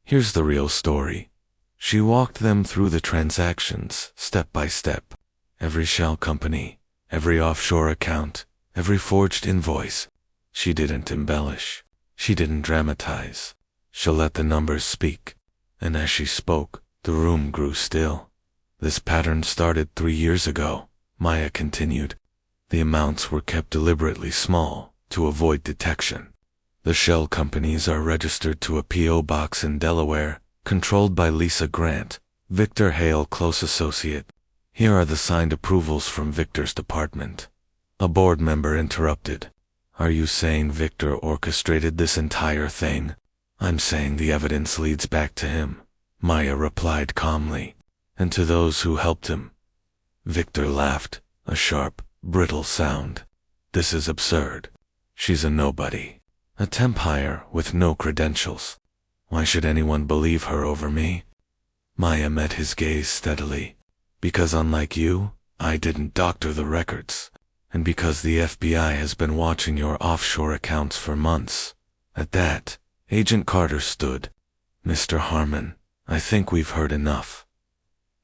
Here's the real story. She walked them through the transactions, step by step. Every shell company, every offshore account, every forged invoice. She didn't embellish. She didn't dramatize. She let the numbers speak. And as she spoke, the room grew still. This pattern started 3 years ago, Maya continued. The amounts were kept deliberately small, to avoid detection. The shell companies are registered to a P.O. box in Delaware, controlled by Lisa Grant, Victor Hale close associate. Here are the signed approvals from Victor's department. A board member interrupted. Are you saying Victor orchestrated this entire thing? I'm saying the evidence leads back to him, Maya replied calmly, and to those who helped him. Victor laughed, a sharp, brittle sound. This is absurd. She's a nobody. A temp hire with no credentials. Why should anyone believe her over me? Maya met his gaze steadily. Because unlike you, I didn't doctor the records. And because the FBI has been watching your offshore accounts for months. At that, Agent Carter stood. Mr. Harmon, I think we've heard enough.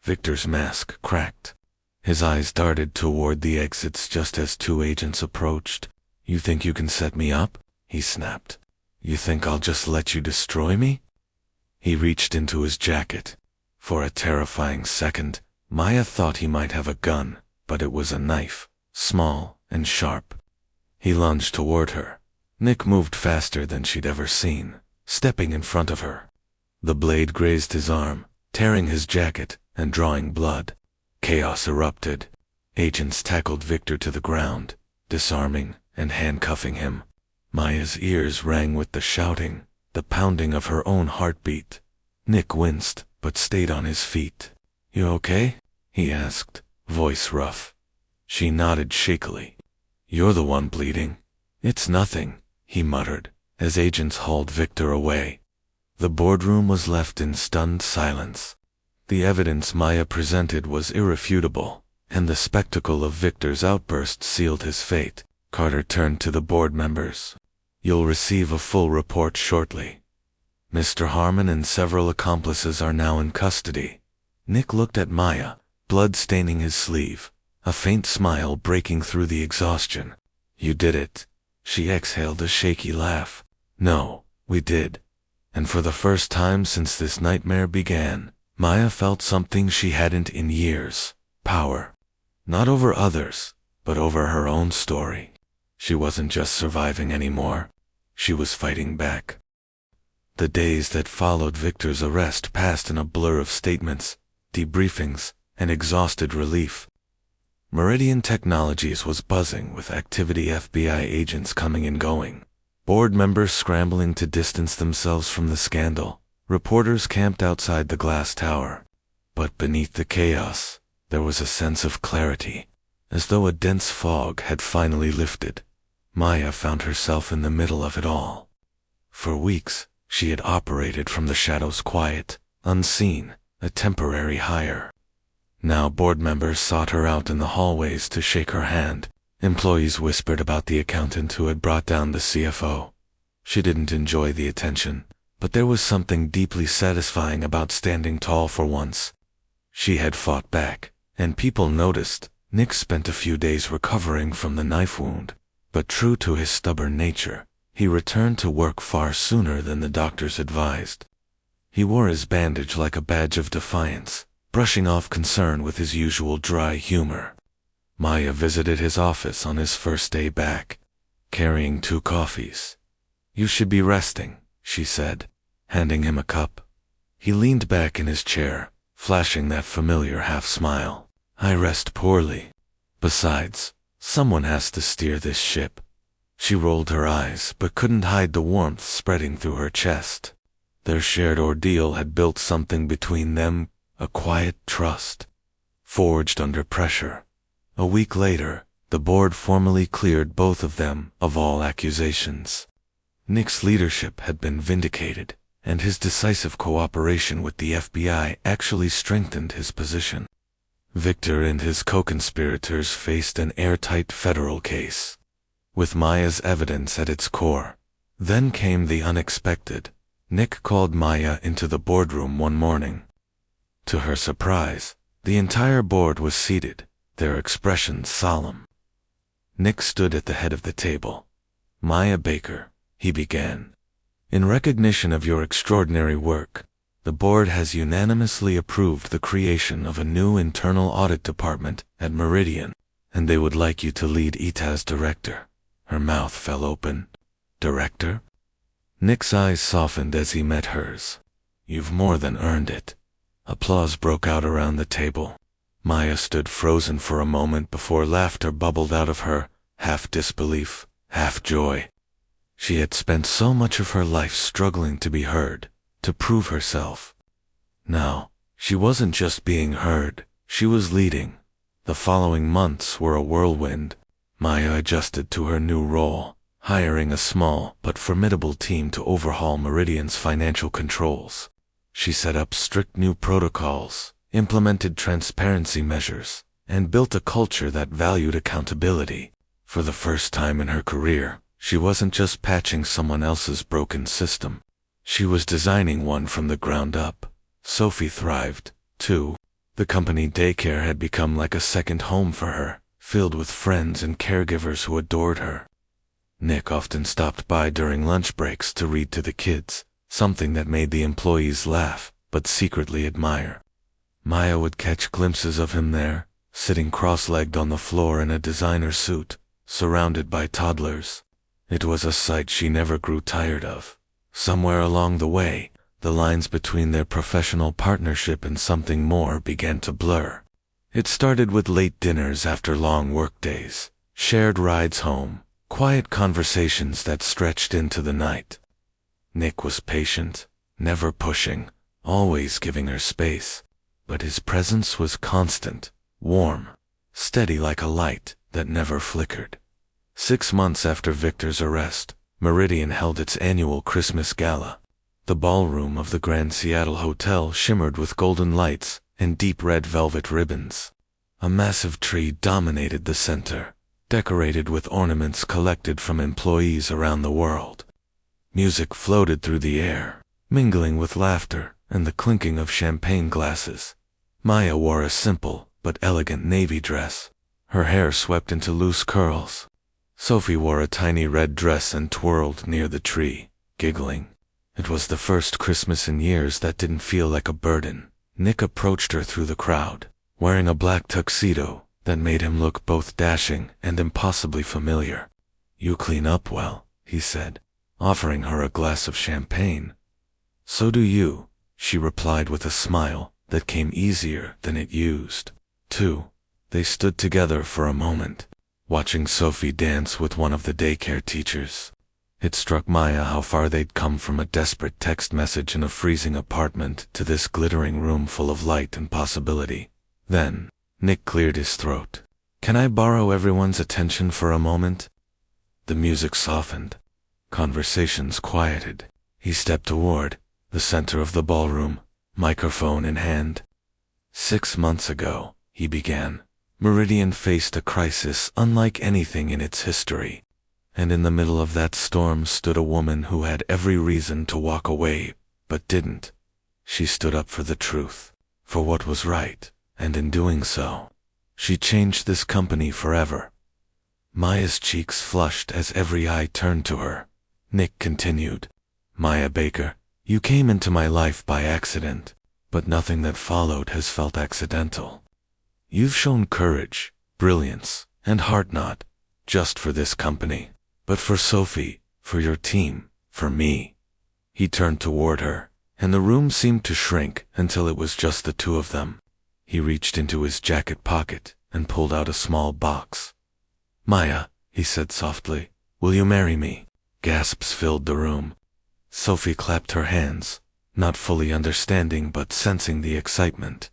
Victor's mask cracked. His eyes darted toward the exits just as 2 agents approached. You think you can set me up? He snapped. You think I'll just let you destroy me? He reached into his jacket. For a terrifying second, Maya thought he might have a gun, but it was a knife, small and sharp. He lunged toward her. Nick moved faster than she'd ever seen, stepping in front of her. The blade grazed his arm, tearing his jacket and drawing blood. Chaos erupted. Agents tackled Victor to the ground, disarming and handcuffing him. Maya's ears rang with the shouting, the pounding of her own heartbeat. Nick winced, but stayed on his feet. You okay? He asked, voice rough. She nodded shakily. You're the one bleeding. It's nothing, he muttered, as agents hauled Victor away. The boardroom was left in stunned silence. The evidence Maya presented was irrefutable, and the spectacle of Victor's outburst sealed his fate. Carter turned to the board members. You'll receive a full report shortly. Mr. Harmon and several accomplices are now in custody. Nick looked at Maya, blood staining his sleeve, a faint smile breaking through the exhaustion. You did it. She exhaled a shaky laugh. No, we did. And for the first time since this nightmare began, Maya felt something she hadn't in years. Power. Not over others, but over her own story. She wasn't just surviving anymore. She was fighting back. The days that followed Victor's arrest passed in a blur of statements, debriefings, and exhausted relief. Meridian Technologies was buzzing with activity, FBI agents coming and going, board members scrambling to distance themselves from the scandal, reporters camped outside the glass tower. But beneath the chaos, there was a sense of clarity, as though a dense fog had finally lifted. Maya found herself in the middle of it all. For weeks, she had operated from the shadows, quiet, unseen, a temporary hire. Now board members sought her out in the hallways to shake her hand. Employees whispered about the accountant who had brought down the CFO. She didn't enjoy the attention, but there was something deeply satisfying about standing tall for once. She had fought back, and people noticed. Nick spent a few days recovering from the knife wound, but true to his stubborn nature, he returned to work far sooner than the doctors advised. He wore his bandage like a badge of defiance, brushing off concern with his usual dry humor. Maya visited his office on his first day back, carrying 2 coffees. You should be resting, she said, handing him a cup. He leaned back in his chair, flashing that familiar half-smile. I rest poorly. Besides, someone has to steer this ship. She rolled her eyes but couldn't hide the warmth spreading through her chest. Their shared ordeal had built something between them, a quiet trust, forged under pressure. A week later, the board formally cleared both of them of all accusations. Nick's leadership had been vindicated, and his decisive cooperation with the FBI actually strengthened his position. Victor and his co-conspirators faced an airtight federal case, with Maya's evidence at its core. Then came the unexpected. Nick called Maya into the boardroom one morning. To her surprise, the entire board was seated, their expressions solemn. Nick stood at the head of the table. "Maya Baker," he began. "In recognition of your extraordinary work, the board has unanimously approved the creation of a new internal audit department at Meridian, and they would like you to lead it as director." Her mouth fell open. "Director?" Nick's eyes softened as he met hers. "You've more than earned it." Applause broke out around the table. Maya stood frozen for a moment before laughter bubbled out of her, half disbelief, half joy. She had spent so much of her life struggling to be heard, to prove herself. Now, she wasn't just being heard, she was leading. The following months were a whirlwind. Maya adjusted to her new role, hiring a small but formidable team to overhaul Meridian's financial controls. She set up strict new protocols, implemented transparency measures, and built a culture that valued accountability. For the first time in her career, she wasn't just patching someone else's broken system. She was designing one from the ground up. Sophie thrived, too. The company daycare had become like a second home for her, filled with friends and caregivers who adored her. Nick often stopped by during lunch breaks to read to the kids, something that made the employees laugh, but secretly admire. Maya would catch glimpses of him there, sitting cross-legged on the floor in a designer suit, surrounded by toddlers. It was a sight she never grew tired of. Somewhere along the way, the lines between their professional partnership and something more began to blur. It started with late dinners after long workdays, shared rides home, quiet conversations that stretched into the night. Nick was patient, never pushing, always giving her space. But his presence was constant, warm, steady like a light that never flickered. 6 months after Victor's arrest, Meridian held its annual Christmas gala. The ballroom of the Grand Seattle Hotel shimmered with golden lights and deep red velvet ribbons. A massive tree dominated the center, decorated with ornaments collected from employees around the world. Music floated through the air, mingling with laughter and the clinking of champagne glasses. Maya wore a simple but elegant navy dress, her hair swept into loose curls. Sophie wore a tiny red dress and twirled near the tree, giggling. It was the first Christmas in years that didn't feel like a burden. Nick approached her through the crowd, wearing a black tuxedo that made him look both dashing and impossibly familiar. "You clean up well," he said, offering her a glass of champagne. "So do you," she replied with a smile that came easier than it used to. They stood together for a moment, watching Sophie dance with one of the daycare teachers. It struck Maya how far they'd come from a desperate text message in a freezing apartment to this glittering room full of light and possibility. Then, Nick cleared his throat. "Can I borrow everyone's attention for a moment?" The music softened. Conversations quieted. He stepped toward the center of the ballroom, microphone in hand. 6 months ago, he began, Meridian faced a crisis unlike anything in its history. And in the middle of that storm stood a woman who had every reason to walk away, but didn't. She stood up for the truth, for what was right, and in doing so, she changed this company forever. Maya's cheeks flushed as every eye turned to her. Nick continued, "Maya Baker, you came into my life by accident, but nothing that followed has felt accidental. You've shown courage, brilliance, and heart not just for this company, but for Sophie, for your team, for me." He turned toward her, and the room seemed to shrink until it was just the two of them. He reached into his jacket pocket and pulled out a small box. "Maya," he said softly, "will you marry me?" Gasps filled the room. Sophie clapped her hands, not fully understanding but sensing the excitement.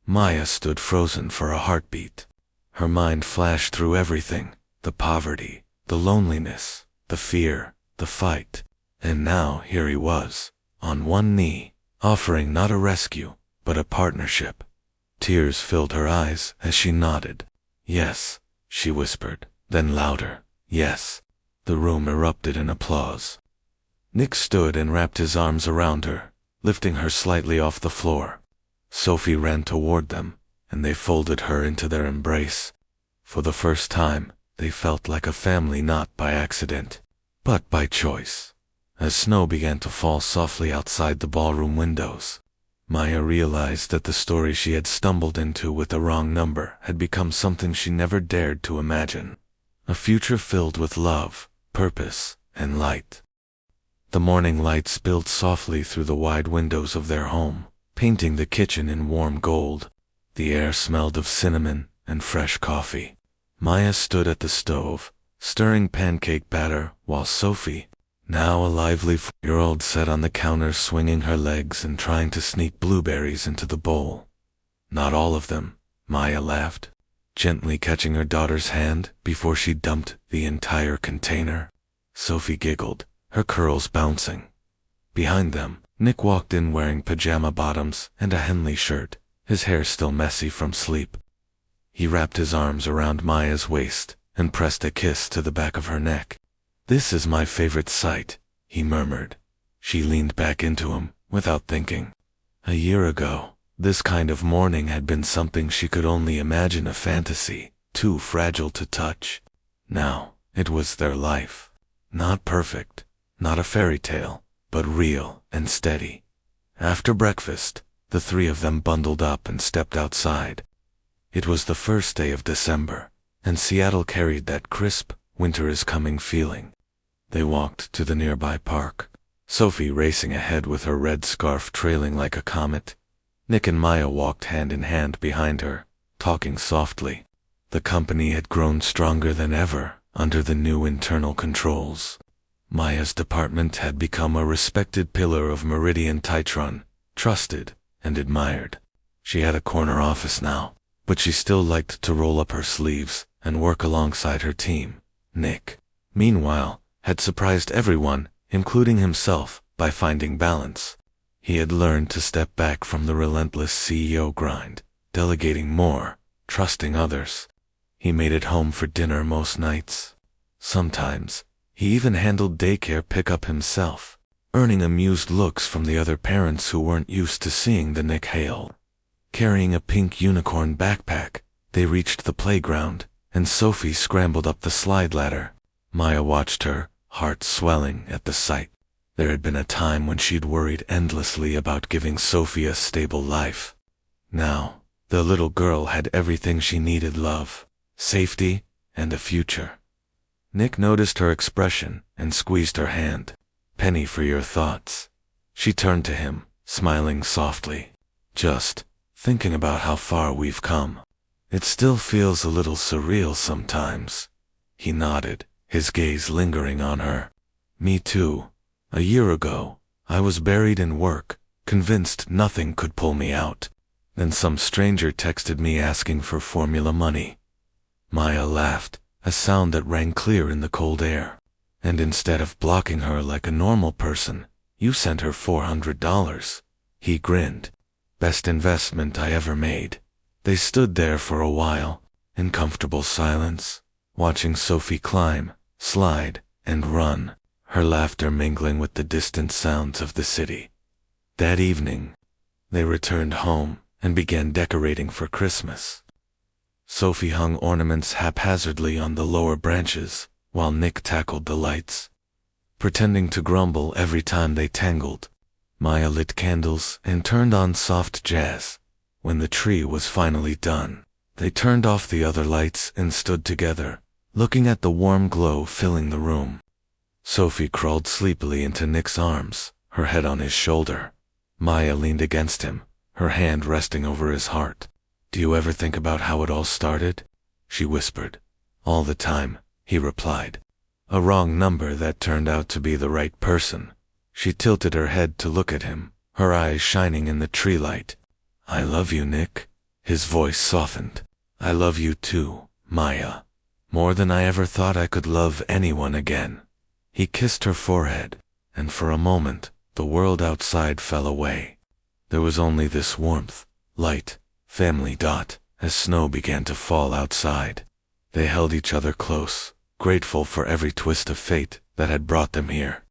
Maya stood frozen for a heartbeat. Her mind flashed through everything, the poverty, the loneliness, the fear, the fight, and now here he was, on one knee, offering not a rescue, but a partnership. Tears filled her eyes as she nodded. "Yes," she whispered, then louder, "Yes." The room erupted in applause. Nick stood and wrapped his arms around her, lifting her slightly off the floor. Sophie ran toward them, and they folded her into their embrace. For the first time, they felt like a family, not by accident, but by choice. As snow began to fall softly outside the ballroom windows, Maya realized that the story she had stumbled into with the wrong number had become something she never dared to imagine. A future filled with love, purpose, and light. The morning light spilled softly through the wide windows of their home, painting the kitchen in warm gold. The air smelled of cinnamon and fresh coffee. Maya stood at the stove, stirring pancake batter, while Sophie, now a lively 4-year-old, sat on the counter swinging her legs and trying to sneak blueberries into the bowl. Not all of them, Maya laughed, gently catching her daughter's hand before she dumped the entire container. Sophie giggled, her curls bouncing. Behind them, Nick walked in wearing pajama bottoms and a Henley shirt, his hair still messy from sleep. He wrapped his arms around Maya's waist and pressed a kiss to the back of her neck. "This is my favorite sight," he murmured. She leaned back into him, without thinking. A year ago, this kind of morning had been something she could only imagine, a fantasy, too fragile to touch. Now, it was their life. Not perfect, not a fairy tale, but real and steady. After breakfast, the three of them bundled up and stepped outside. It was the first day of December, and Seattle carried that crisp, winter-is-coming feeling. They walked to the nearby park, Sophie racing ahead with her red scarf trailing like a comet. Nick and Maya walked hand in hand behind her, talking softly. The company had grown stronger than ever under the new internal controls. Maya's department had become a respected pillar of Meridian Titron, trusted and admired. She had a corner office now, but she still liked to roll up her sleeves and work alongside her team. Nick, meanwhile, had surprised everyone, including himself, by finding balance. He had learned to step back from the relentless CEO grind, delegating more, trusting others. He made it home for dinner most nights. Sometimes, he even handled daycare pickup himself, earning amused looks from the other parents who weren't used to seeing the Nick hailed. Carrying a pink unicorn backpack, they reached the playground, and Sophie scrambled up the slide ladder. Maya watched her, heart swelling at the sight. There had been a time when she'd worried endlessly about giving Sophie a stable life. Now, the little girl had everything she needed: love, safety, and a future. Nick noticed her expression and squeezed her hand. "Penny for your thoughts." She turned to him, smiling softly. "Just thinking about how far we've come. It still feels a little surreal sometimes." He nodded, his gaze lingering on her. "Me too. A year ago, I was buried in work, convinced nothing could pull me out. Then some stranger texted me asking for formula money." Maya laughed, a sound that rang clear in the cold air. "And instead of blocking her like a normal person, you sent her $400. He grinned. "Best investment I ever made." They stood there for a while, in comfortable silence, watching Sophie climb, slide, and run, her laughter mingling with the distant sounds of the city. That evening, they returned home and began decorating for Christmas. Sophie hung ornaments haphazardly on the lower branches, while Nick tackled the lights, pretending to grumble every time they tangled. Maya lit candles and turned on soft jazz. When the tree was finally done, they turned off the other lights and stood together, looking at the warm glow filling the room. Sophie crawled sleepily into Nick's arms, her head on his shoulder. Maya leaned against him, her hand resting over his heart. "Do you ever think about how it all started?" she whispered. "All the time," he replied. "A wrong number that turned out to be the right person." She tilted her head to look at him, her eyes shining in the tree light. "I love you, Nick." His voice softened. "I love you too, Maya. More than I ever thought I could love anyone again." He kissed her forehead, and for a moment, the world outside fell away. There was only this warmth, light, family dot, as snow began to fall outside. They held each other close, grateful for every twist of fate that had brought them here.